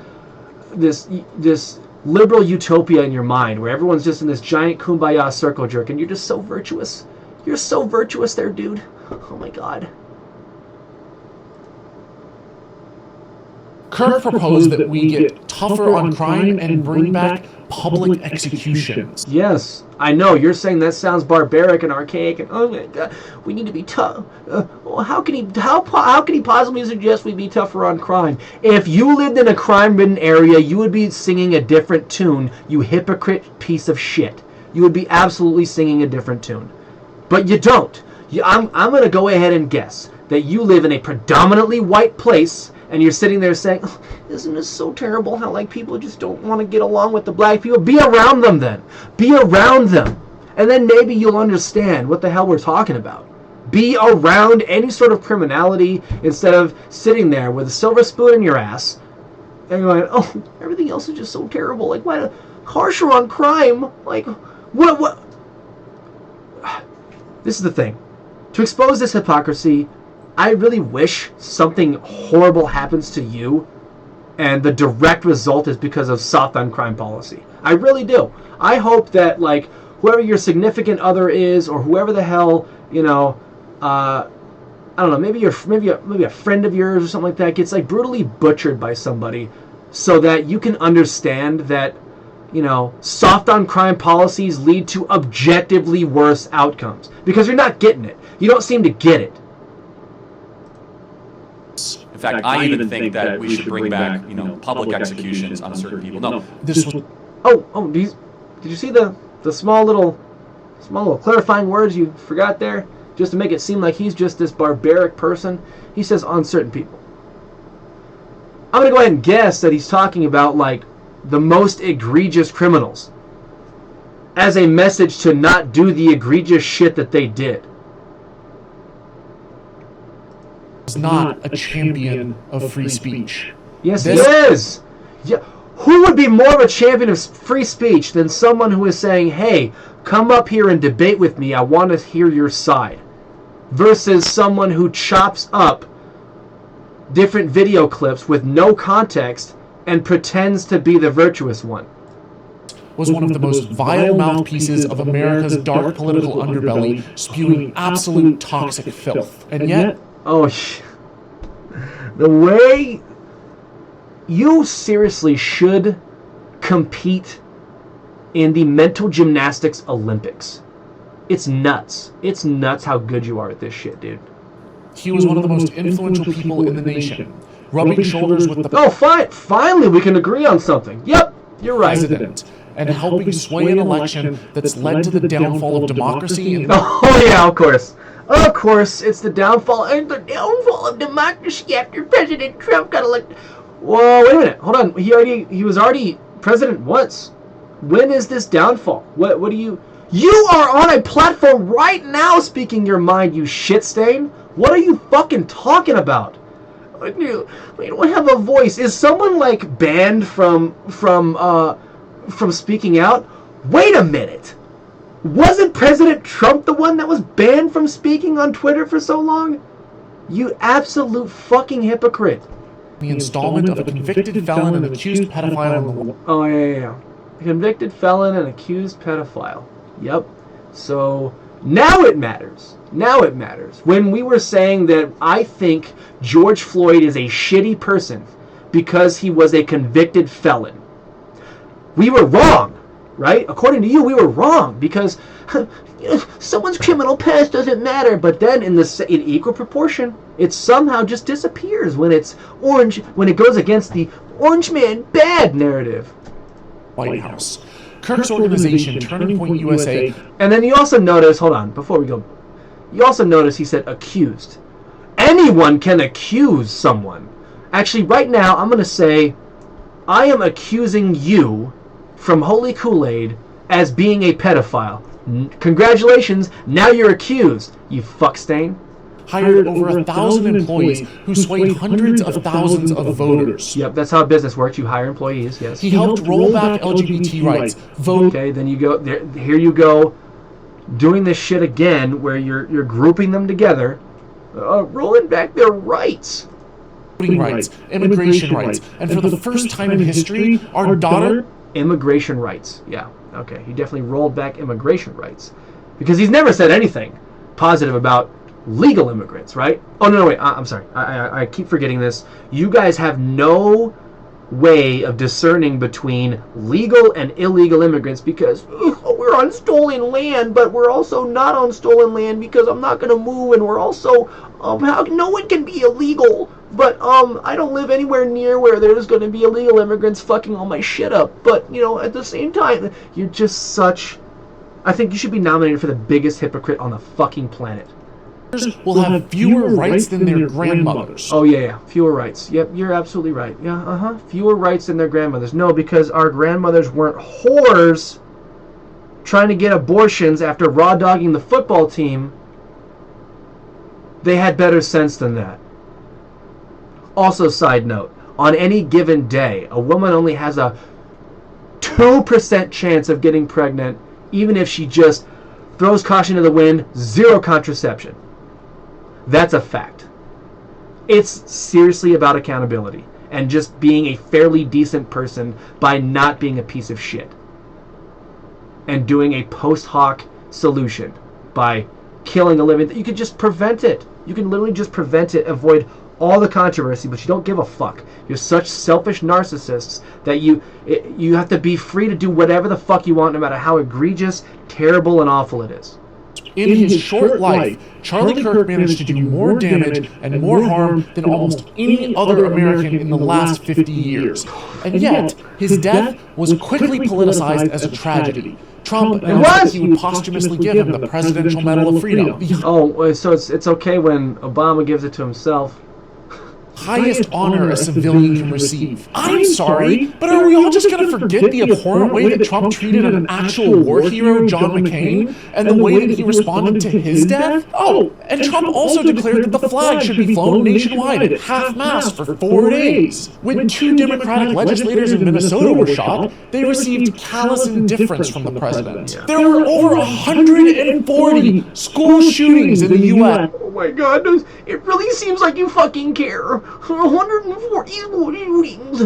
liberal utopia in your mind where everyone's just in this giant kumbaya circle jerk, and you're just so virtuous. You're so virtuous there, dude. Oh my god. Kirk proposed that we get tougher on crime and bring back public executions. Yes, I know. You're saying that sounds barbaric and archaic, and oh my god, we need to be tough. How can he possibly suggest we be tougher on crime? If you lived in a crime-ridden area, you would be singing a different tune, you hypocrite piece of shit. You would be absolutely singing a different tune. But you don't. I'm going to go ahead and guess that you live in a predominantly white place, and you're sitting there saying, oh, isn't this so terrible how people just don't want to get along with the black people? Be around them then. Be around them. And then maybe you'll understand what the hell we're talking about. Be around any sort of criminality instead of sitting there with a silver spoon in your ass and going, oh, everything else is just so terrible. Why harsher on crime? What? This is the thing. To expose this hypocrisy, I really wish something horrible happens to you and the direct result is because of soft on crime policy. I really do. I hope that whoever your significant other is, or whoever the hell, I don't know, maybe a friend of yours or something like that gets brutally butchered by somebody, so that you can understand that, soft on crime policies lead to objectively worse outcomes. Because you're not getting it. You don't seem to get it. In fact, I even think that we should bring back, public executions on certain people. No, This was Did you see the small little clarifying words you forgot there? Just to make it seem like he's just this barbaric person. He says on certain people. I'm going to go ahead and guess that he's talking about, like, the most egregious criminals as a message to not do the egregious shit that they did. not a champion of free speech. Yes, he is. Yeah. Who would be more of a champion of free speech than someone who is saying, hey, come up here and debate with me, I want to hear your side, versus someone who chops up different video clips with no context and pretends to be the virtuous one? Was one of the most vile mouthpieces of America's dark political underbelly, spewing absolute toxic filth. And yet... Oh, the way... You seriously should compete in the mental gymnastics Olympics. It's nuts. It's nuts how good you are at this shit, dude. He was one of the most influential people in the nation, rubbing shoulders with the Oh, fine. Finally, we can agree on something. Yep, you're right. president, and helping sway an election that's led to the downfall of democracy and Oh, yeah, of course. Of course, it's the downfall of democracy after President Trump got elected. Whoa, wait a minute. Hold on. He was already president once. When is this downfall? What do you... You are on a platform right now speaking your mind, you shit stain. What are you fucking talking about? You don't have a voice. Is someone like banned from speaking out? Wait a minute. Wasn't President Trump the one that was banned from speaking on Twitter for so long? You absolute fucking hypocrite. the installment of a convicted felon and accused pedophile in the world. Oh, yeah. Convicted felon and accused pedophile. Yep. So, now it matters. Now it matters. When we were saying that I think George Floyd is a shitty person because he was a convicted felon, we were wrong, right? According to you, we were wrong because someone's criminal past doesn't matter. But then in equal proportion, it somehow just disappears when it's orange, when it goes against the orange man bad narrative. White House. Kirk's organization, Turning Point USA, And then you also notice, hold on, before we go, you also notice he said accused. Anyone can accuse someone. Actually, right now, I'm going to say, I am accusing you from Holy Koolaid as being a pedophile. Congratulations, now you're accused, you fuck stain. hired over 1,000 employees who swayed hundreds of thousands of voters. Yep, that's how business works. You hire employees, yes. He helped roll back LGBT rights, vote. Okay, then you go, here you go, doing this shit again where you're grouping them together, rolling back their rights. Voting rights, immigration rights, and for the first time in history, our daughter... Immigration rights, yeah. Okay, he definitely rolled back immigration rights. Because he's never said anything positive about legal immigrants, right? Oh, no, wait, I'm sorry. I keep forgetting this. You guys have no way of discerning between legal and illegal immigrants because we're on stolen land, but we're also not on stolen land because I'm not going to move, and we're also, how no one can be illegal, but I don't live anywhere near where there's going to be illegal immigrants fucking all my shit up. But, at the same time, you're just such... I think you should be nominated for the biggest hypocrite on the fucking planet. will have fewer rights than their grandmothers. Oh, yeah. Fewer rights. Yep, you're absolutely right. Yeah, Fewer rights than their grandmothers. No, because our grandmothers weren't whores trying to get abortions after raw dogging the football team. They had better sense than that. Also, side note, on any given day, a woman only has a 2% chance of getting pregnant, even if she just throws caution to the wind, zero contraception. That's a fact. It's seriously about accountability and just being a fairly decent person by not being a piece of shit. And doing a post hoc solution by killing a living. You could just prevent it. You can literally just prevent it, avoid all the controversy, but you don't give a fuck. You're such selfish narcissists that you have to be free to do whatever the fuck you want, no matter how egregious, terrible, and awful it is. In his short life, Charlie Kirk managed to do more damage and more harm than almost any other American in the last 50 years. And yet, his death was quickly politicized as a tragedy. Trump announced that he would posthumously give him the Presidential Medal of Freedom. Oh, so it's okay when Obama gives it to himself. Highest honor a civilian can receive. I'm sorry, but are we all just going to forget the abhorrent way that Trump treated an actual war hero, John McCain, and the way that he responded to his death? Oh, and Trump also declared that the flag should be flown nationwide at half-mast for 4 days. When 2 Democratic legislators in Minnesota were shot, they received callous indifference from the president. There were over 140 school shootings in the U.S. Oh my God, it really seems like you fucking care. 140 shootings.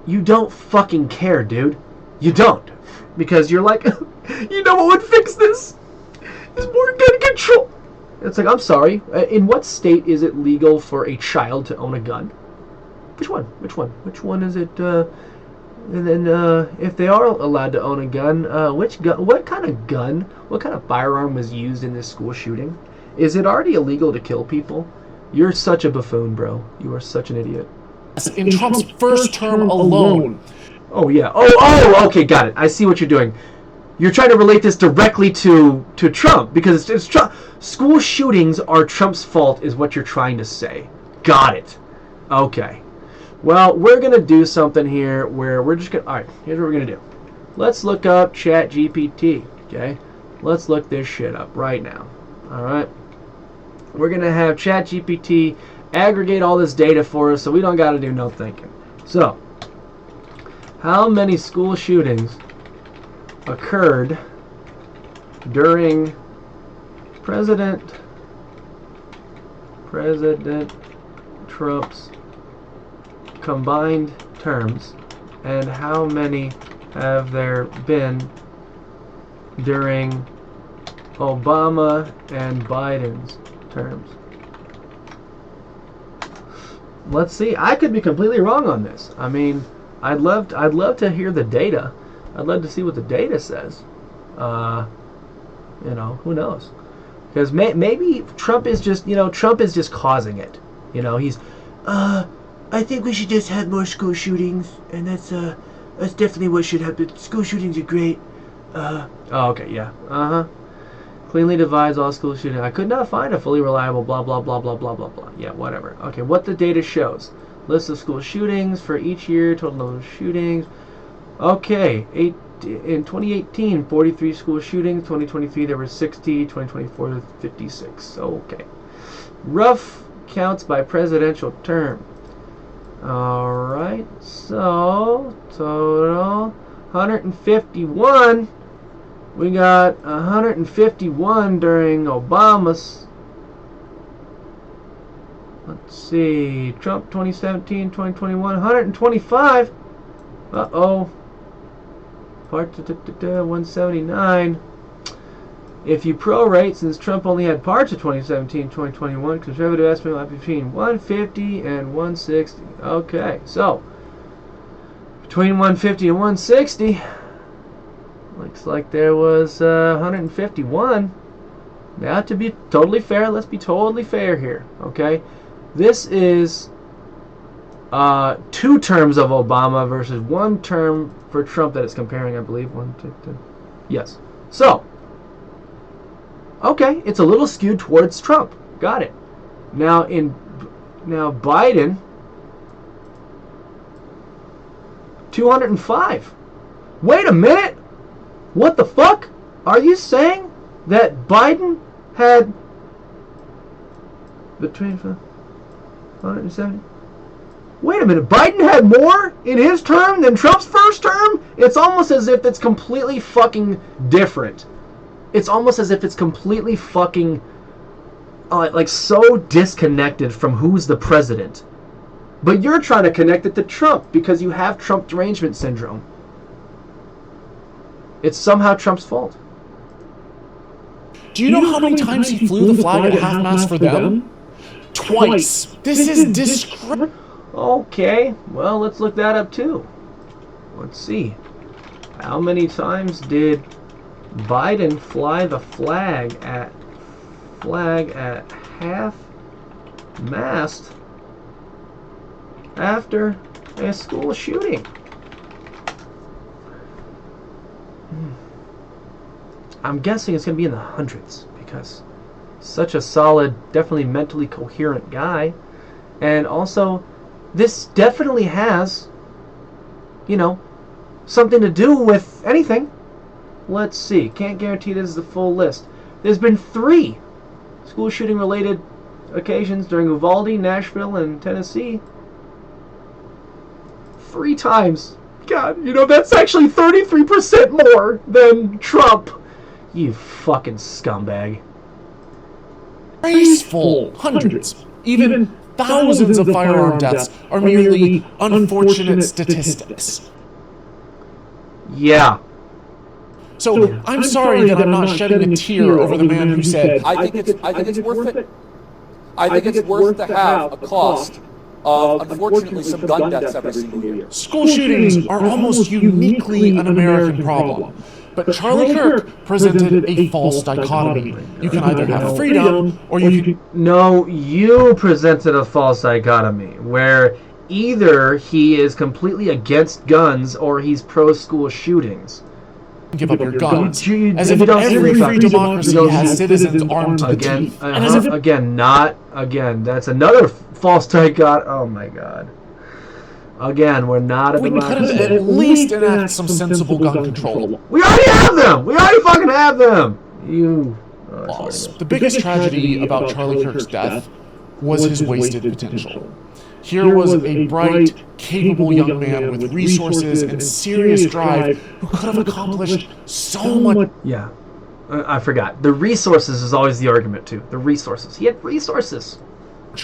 You don't fucking care, dude. You don't. Because you're like, you know what would fix this? Is more gun control. It's like, I'm sorry. In what state is it legal for a child to own a gun? Which one? Which one is it? And then, if they are allowed to own a gun, which gun? What kind of gun? What kind of firearm was used in this school shooting? Is it already illegal to kill people? You're such a buffoon, bro. You are such an idiot. In Trump's first term alone. Oh yeah. Oh. Okay, got it. I see what you're doing. You're trying to relate this directly to Trump because it's Trump. School shootings are Trump's fault, is what you're trying to say. Got it. Okay. Well, we're gonna do something here where we're just gonna. All right. Here's what we're gonna do. Let's look up ChatGPT. Okay. Let's look this shit up right now. All right. We're going to have ChatGPT aggregate all this data for us so we don't got to do no thinking. So, how many school shootings occurred during President Trump's combined terms, and how many have there been during Obama and Biden's terms? Let's see. I could be completely wrong on this. I mean, I'd love to hear the data. I'd love to see what the data says. Who knows? Because maybe Trump is just causing it. He's I think we should just have more school shootings, and that's definitely what should happen. School shootings are great. Okay, yeah. Cleanly divides all school shootings. I could not find a fully reliable blah blah blah blah blah blah blah. Yeah, whatever. Okay, what the data shows. List of school shootings for each year, total number of shootings. Okay, in 2018, 43 school shootings. 2023, there were 60. 2024, 56. Okay. Rough counts by presidential term. Alright, so total 151. We got 151 during Obama's. Let's see. Trump 2017, 2021, 125. Uh-oh. Part 179. If you prorate, since Trump only had parts of 2017, 2021, conservative estimate might be between 150 and 160. Okay, so between 150 and 160. Looks like there was 151. Now, to be totally fair, let's be totally fair here, okay? This is 2 terms of Obama versus 1 term for Trump that it's comparing, I believe. 1, 2, 3. Yes. So, okay, it's a little skewed towards Trump. Got it. Now, Biden, 205. Wait a minute. What the fuck? Are you saying that Biden had between 170? Wait a minute. Biden had more in his term than Trump's first term? It's almost as if it's completely fucking different. It's almost as if it's completely fucking like so disconnected from who's the president. But you're trying to connect it to Trump because you have Trump derangement syndrome. It's somehow Trump's fault. Do you know how many times he flew the flag at half-mast for them? twice. This is discredited. Okay, well, let's look that up too. Let's see. How many times did Biden fly the flag at half-mast after a school shooting? I'm guessing it's going to be in the hundreds because such a solid, definitely mentally coherent guy. And also, this definitely has, something to do with anything. Let's see. Can't guarantee this is the full list. There's been 3 school shooting related occasions during Uvalde, Nashville, and Tennessee. 3 times. God, that's actually 33% more than Trump. You fucking scumbag. Graceful. Hundreds, even thousands of firearm deaths are merely unfortunate statistics. Yeah. So I'm sorry that I'm not shedding a tear over the man who said, I think it's worth it. I think it's worth to have a cost of, unfortunately, some gun deaths every single year. school shootings are almost uniquely an American problem. But Charlie Kirk presented a false dichotomy. You can either have freedom, or you can... No, you presented a false dichotomy, where either he is completely against guns, or he's pro-school shootings. give up your guns, as if if every free democracy has citizens armed to the teeth. And as if that's another false dichotomy. Oh my God. Again, we're not a we democracy. couldn't at least enact some sensible gun control. We already have them! We already fucking have them! The biggest tragedy about Charlie Kirk's death was his wasted potential. Here was a bright, capable young man with resources and serious drive who could have accomplished so much. Yeah, I forgot. The resources is always the argument, too. The resources. He had resources.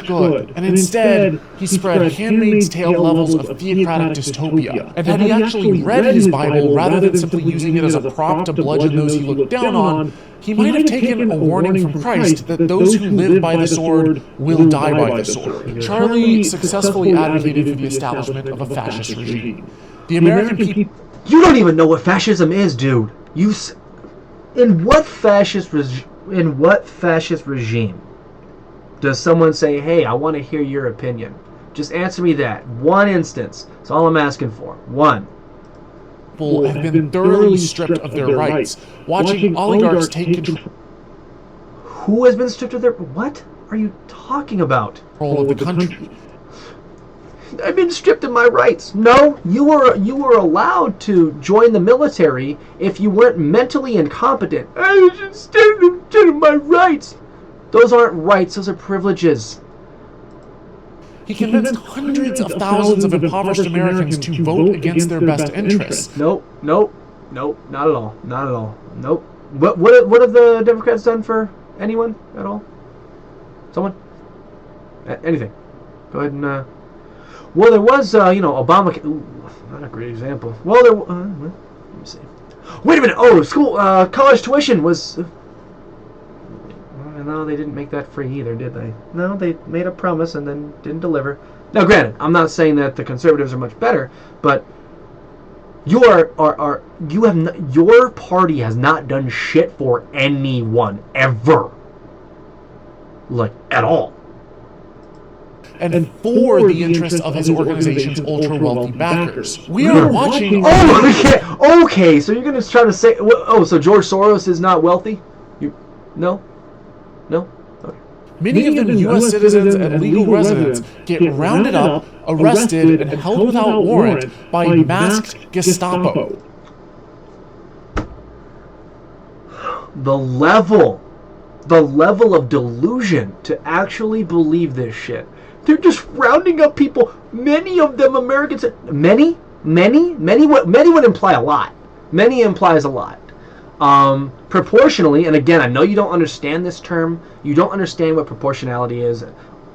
Good. And instead, he spread Handmaid's Tale levels of theocratic dystopia. And had he actually read his Bible rather than simply using it as a prop to bludgeon those he looked down on, he might have taken a warning from Christ that those who live by the sword will die by the sword. Charlie successfully advocated for the establishment of a fascist regime. The American people... You don't even know what fascism is, dude. In what fascist regime does someone say, hey, I want to hear your opinion? Just answer me that. One instance. That's all I'm asking for. One. People have been thoroughly stripped of their rights. Watching oligarchs take control. Who has been stripped of their... What are you talking about? Control of the country. I've been stripped of my rights. No, you were allowed to join the military if you weren't mentally incompetent. I was stripped of my rights. Those aren't rights, those are privileges. He convinced hundreds of thousands of impoverished Americans to vote against their best interests. Nope, not at all. Not at all. Nope. What have the Democrats done for anyone at all? Someone? Anything. Go ahead and, well, there was, Obama... Ooh, not a great example. Well, let me see. Wait a minute! Oh, college tuition was... No, they didn't make that free either, did they? No, they made a promise and then didn't deliver. Now, granted, I'm not saying that the conservatives are much better, but your party has not done shit for anyone ever, like at all. And for the interest of his organization's ultra-wealthy backers. We are watching... Oh, okay, so you're going to try to say... so George Soros is not wealthy? No? Okay. Many of them U.S. citizens and legal residents get rounded up, arrested, and held without warrant by masked Gestapo. The level of delusion to actually believe this shit. They're just rounding up people. Many of them Americans. Many would imply a lot. Many implies a lot. Proportionally, and again, I know you don't understand this term. You don't understand what proportionality is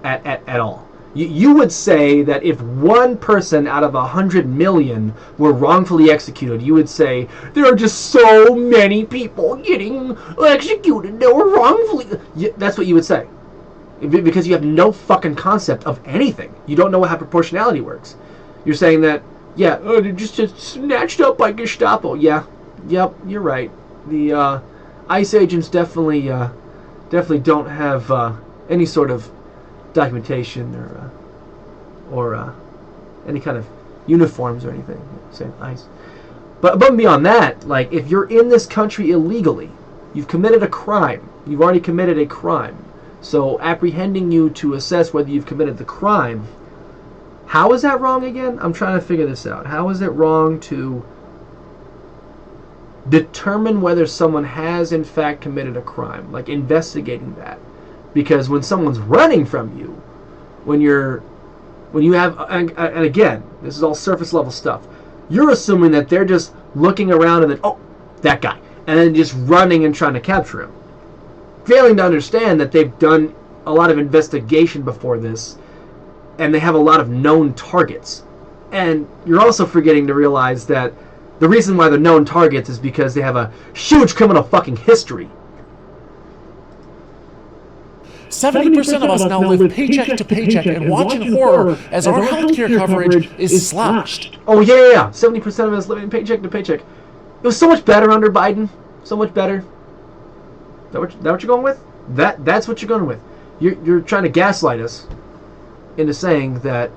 at all. You would say that if one person out of 100 million were wrongfully executed, you would say there are just so many people getting executed that were wrongfully. That's what you would say. because you have no fucking concept of anything. You don't know how proportionality works. You're saying that, yeah, they're just snatched up by Gestapo. Yeah, yep, you're right. The ICE agents definitely don't have any sort of documentation or any kind of uniforms or anything. Same ICE. But above and beyond that, like, if you're in this country illegally, you've committed a crime. You've already committed a crime. So apprehending you to assess whether you've committed the crime, how is that wrong again? I'm trying to figure this out. How is it wrong to determine whether someone has in fact committed a crime, like investigating that? Because when someone's running from you, when you have, and again, this is all surface level stuff, you're assuming that they're just looking around and then, oh, that guy, and then just running and trying to capture him, failing to understand that they've done a lot of investigation before this, and they have a lot of known targets. And you're also forgetting to realize that the reason why they're known targets is because they have a huge criminal fucking history. 70% of us now live paycheck to paycheck and watch in horror as our healthcare coverage is slashed. Oh, yeah. 70% of us living paycheck to paycheck. It was so much better under Biden. So much better. Is that what you're going with? That's what you're going with. You're trying to gaslight us into saying that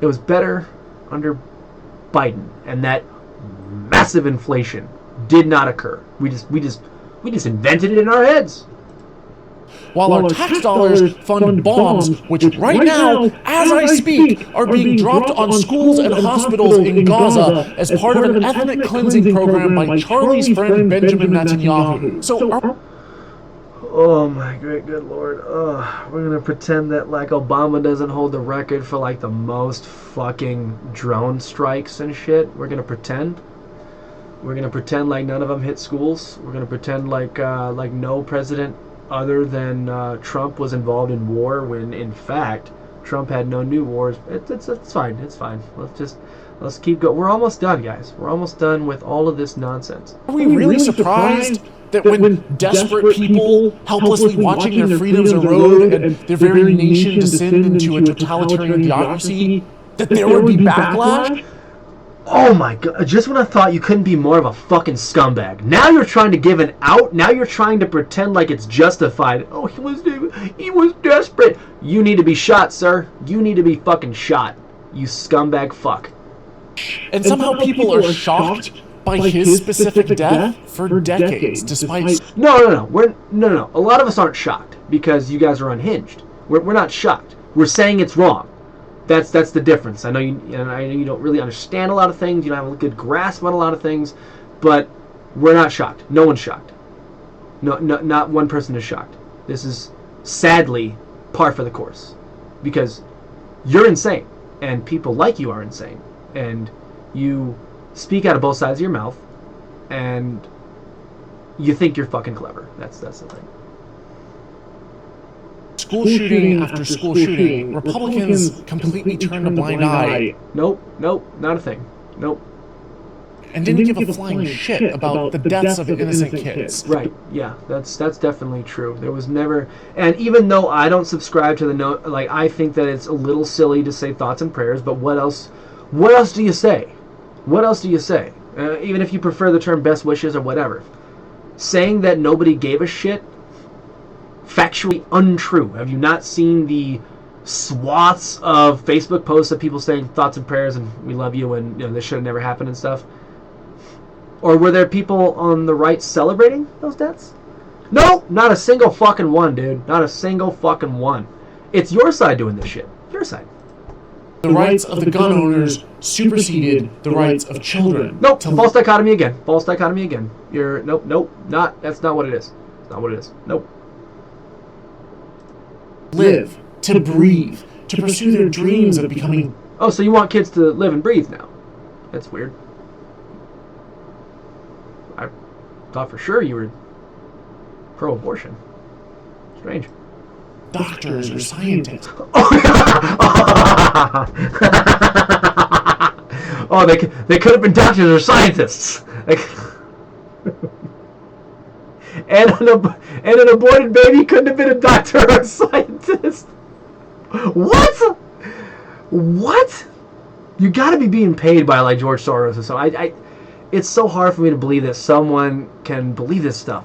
it was better under Biden and that massive inflation did not occur. We just invented it in our heads. While our tax dollars fund bombs, which right now, as I speak, are being dropped on schools and hospitals in Gaza as part of an ethnic cleansing program by Charlie's friend Benjamin Netanyahu. So, oh my great good lord. We're gonna pretend that like Obama doesn't hold the record for like the most fucking drone strikes and shit. We're gonna pretend. We're gonna pretend like none of them hit schools. We're gonna pretend like no president other than Trump was involved in war, when in fact Trump had no new wars. It's fine. It's fine. Let's keep going. We're almost done, guys. We're almost done with all of this nonsense. Are we really surprised that when desperate people helplessly watching their freedoms erode and their very nation descend into a totalitarian theocracy, that there would be backlash? Oh my god, just when I thought you couldn't be more of a fucking scumbag. Now you're trying to give an out, now you're trying to pretend like it's justified. Oh, he was desperate. You need to be shot, sir. You need to be fucking shot. You scumbag fuck. And somehow people are shocked by his specific death for decades, despite... No. No. A lot of us aren't shocked because you guys are unhinged. We're not shocked. We're saying it's wrong. That's the difference. I know you don't really understand a lot of things. You don't have a good grasp on a lot of things, but we're not shocked. No one's shocked. No, not one person is shocked. This is sadly par for the course, because you're insane, and people like you are insane, and you speak out of both sides of your mouth, and you think you're fucking clever. That's the thing. School shooting after school shooting, Republicans completely turned a blind eye. Nope, not a thing. Nope. And didn't give a flying shit about the deaths of innocent kids. Right, yeah, that's definitely true. There was never, and even though I don't subscribe to the note, like, I think that it's a little silly to say thoughts and prayers, but what else do you say? What else do you say? Even if you prefer the term best wishes or whatever. Saying that nobody gave a shit, factually untrue. Have you not seen the swaths of Facebook posts of people saying thoughts and prayers and we love you and this should have never happened and stuff? Or were there people on the right celebrating those deaths? No, not a single fucking one, dude. Not a single fucking one. It's your side doing this shit. Your side. The rights of the gun owners superseded the rights of children. Nope. False dichotomy again. False dichotomy again. That's not what it is. It's not what it is. Nope. Live, to breathe, to pursue their dreams of becoming... Oh, so you want kids to live and breathe now? That's weird. I thought for sure you were pro-abortion. Strange. Doctors or scientists. Oh, they could have been doctors or scientists. and an aborted baby couldn't have been a doctor or a scientist. What? What? You got to be being paid by like George Soros or something. It's so hard for me to believe that someone can believe this stuff.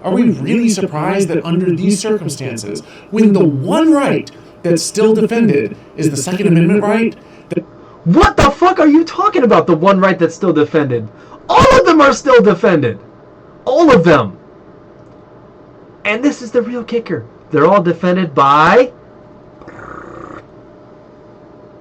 Are we really surprised that under these circumstances, when the one right that's still defended is the Second Amendment right? What the fuck are you talking about? The one right that's still defended? All of them are still defended. All of them. And this is the real kicker. They're all defended by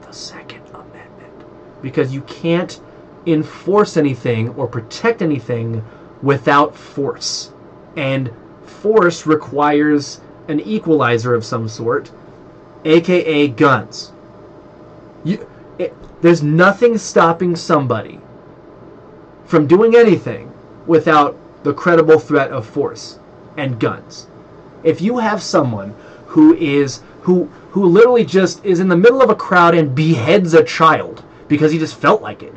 the Second Amendment. Because you can't enforce anything or protect anything without force. And force requires an equalizer of some sort, aka guns. There's nothing stopping somebody from doing anything without the credible threat of force and guns. If you have someone who literally just is in the middle of a crowd and beheads a child because he just felt like it,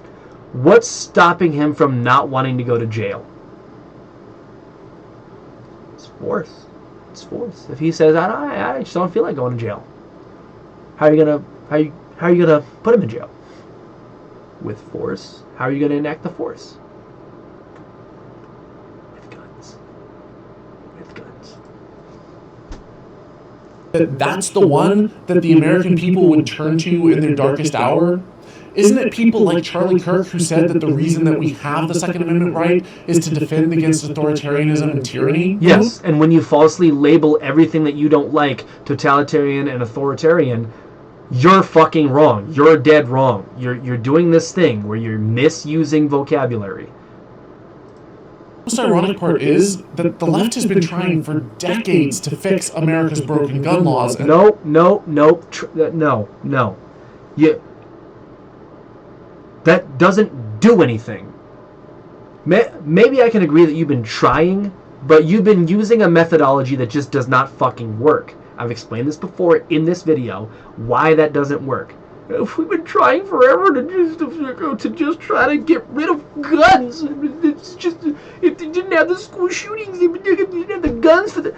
what's stopping him from not wanting to go to jail? It's force. It's force. If he says, I just don't feel like going to jail, how are you gonna put him in jail? With force. How are you gonna enact the force? With guns. With guns. That's the one that the American people would turn to in their darkest hour? Isn't it people like Charlie Kirk who said that the reason that we have the Second Amendment right is to defend against authoritarianism and tyranny? Yes, and when you falsely label everything that you don't like totalitarian and authoritarian, you're fucking wrong. You're dead wrong. You're doing this thing where you're misusing vocabulary. The most ironic part is that the left has been trying for decades to fix America's broken gun laws. And No. That doesn't do anything. Maybe I can agree that you've been trying, but you've been using a methodology that just does not fucking work. I've explained this before in this video, why that doesn't work. If we've been trying forever to just try to get rid of guns. It's just, if they didn't have the school shootings, if they didn't have the guns for the...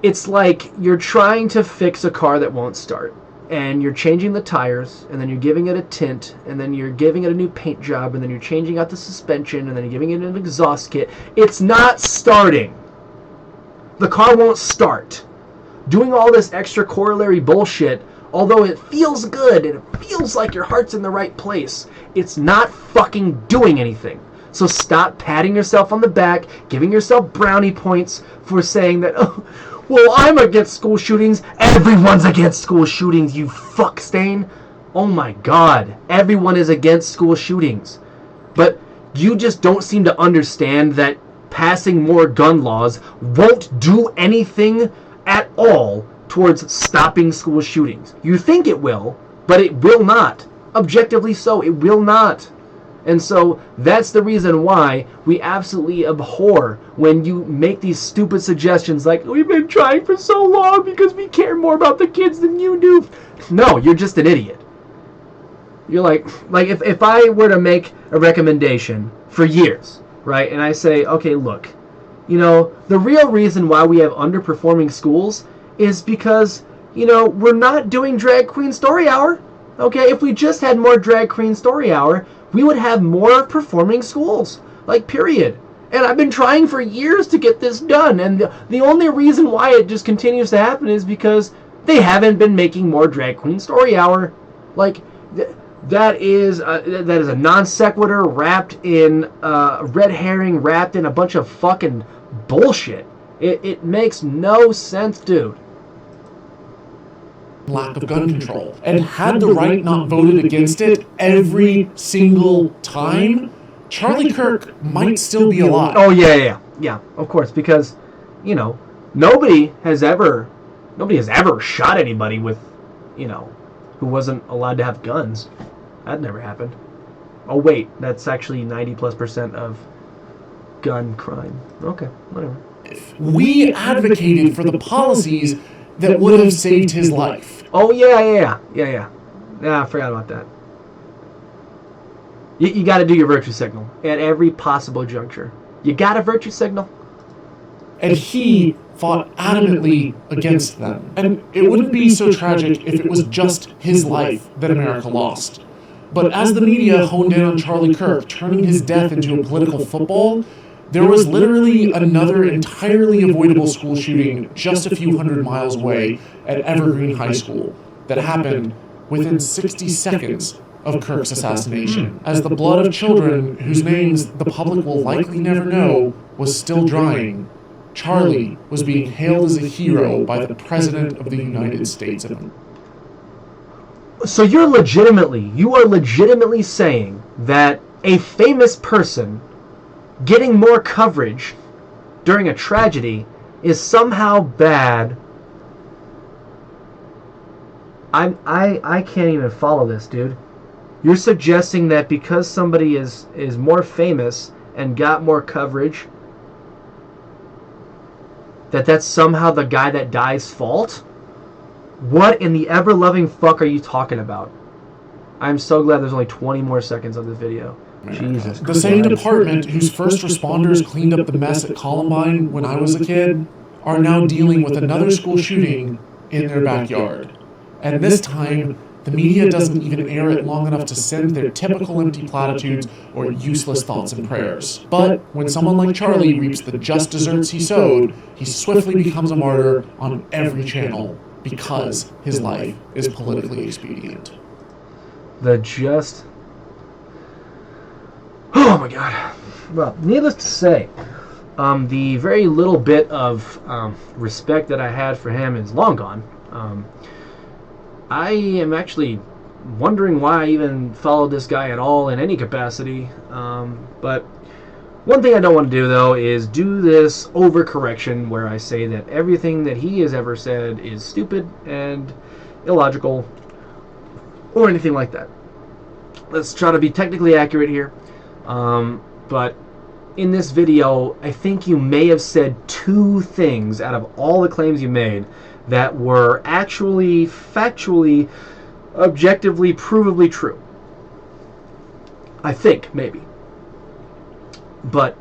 It's like you're trying to fix a car that won't start. And you're changing the tires, and then you're giving it a tint, and then you're giving it a new paint job, and then you're changing out the suspension, and then you're giving it an exhaust kit. It's not starting. The car won't start. Doing all this extra corollary bullshit, although it feels good and it feels like your heart's in the right place, it's not fucking doing anything. So stop patting yourself on the back, giving yourself brownie points for saying that, oh, well, I'm against school shootings. Everyone's against school shootings, you fuck stain. Oh my god, everyone is against school shootings. But you just don't seem to understand that passing more gun laws won't do anything at all towards stopping school shootings. You think it will, but it will not. Objectively so, it will not. And so that's the reason why we absolutely abhor when you make these stupid suggestions like, we've been trying for so long because we care more about the kids than you do. No, you're just an idiot. You're like if I were to make a recommendation for years, right, and I say, okay, look, the real reason why we have underperforming schools is because, we're not doing Drag Queen Story Hour. Okay, if we just had more Drag Queen Story Hour, we would have more performing schools. Like, period. And I've been trying for years to get this done, and the only reason why it just continues to happen is because they haven't been making more Drag Queen Story Hour. Like, that is a non sequitur wrapped in red herring, wrapped in a bunch of fucking bullshit. It makes no sense, dude. Lack of gun control. And had the right not voted against it every single time, Charlie Kirk might still be alive. Oh, yeah, of course, because, nobody has ever shot anybody with, who wasn't allowed to have guns. That never happened. Oh, wait, that's actually 90+% of gun crime. Okay, whatever. We advocated for the policies that would have saved his life. Oh, yeah. Yeah, I forgot about that. You got to do your virtue signal at every possible juncture. You got a virtue signal? And he fought adamantly against them. And it wouldn't be so tragic if it was just his life that America lost. But as the media honed in on Charlie Kirk, turning his death into a political football, there was literally another entirely avoidable school shooting just a few hundred miles away at Evergreen High School that happened within 60 seconds of Kirk's assassination, as the blood of children whose names the public will likely never know was still drying. Charlie was being hailed as a hero by the President of the United States of America. So you are legitimately saying that a famous person getting more coverage during a tragedy is somehow bad? I can't even follow this, dude. You're suggesting that because somebody is more famous and got more coverage, that's somehow the guy that die's fault? What in the ever-loving fuck are you talking about? I'm so glad there's only 20 more seconds of this video. Jesus. The same department whose first responders cleaned up the mess at Columbine when I was a kid are now dealing with another school shooting in their backyard. And this time, the media doesn't even air it long enough to send their typical empty platitudes or useless thoughts and prayers. But when someone like Charlie reaps the just deserts he sowed, he swiftly becomes a martyr on every channel because his life is politically expedient. Oh my god. Well, needless to say, the very little bit of respect that I had for him is long gone. I am actually wondering why I even followed this guy at all in any capacity. But one thing I don't want to do, though, is do this overcorrection where I say that everything that he has ever said is stupid and illogical or anything like that. Let's try to be technically accurate here. But in this video, I think you may have said two things out of all the claims you made that were actually, factually, objectively, provably true. I think, maybe. But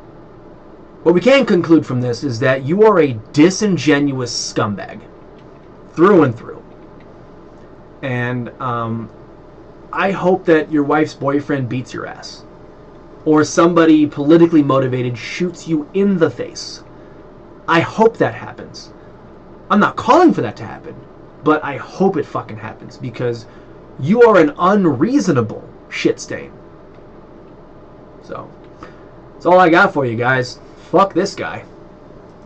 what we can conclude from this is that you are a disingenuous scumbag. Through and through. And I hope that your wife's boyfriend beats your ass. Or somebody politically motivated shoots you in the face. I hope that happens. I'm not calling for that to happen, but I hope it fucking happens because you are an unreasonable shit stain. So, that's all I got for you guys. Fuck this guy.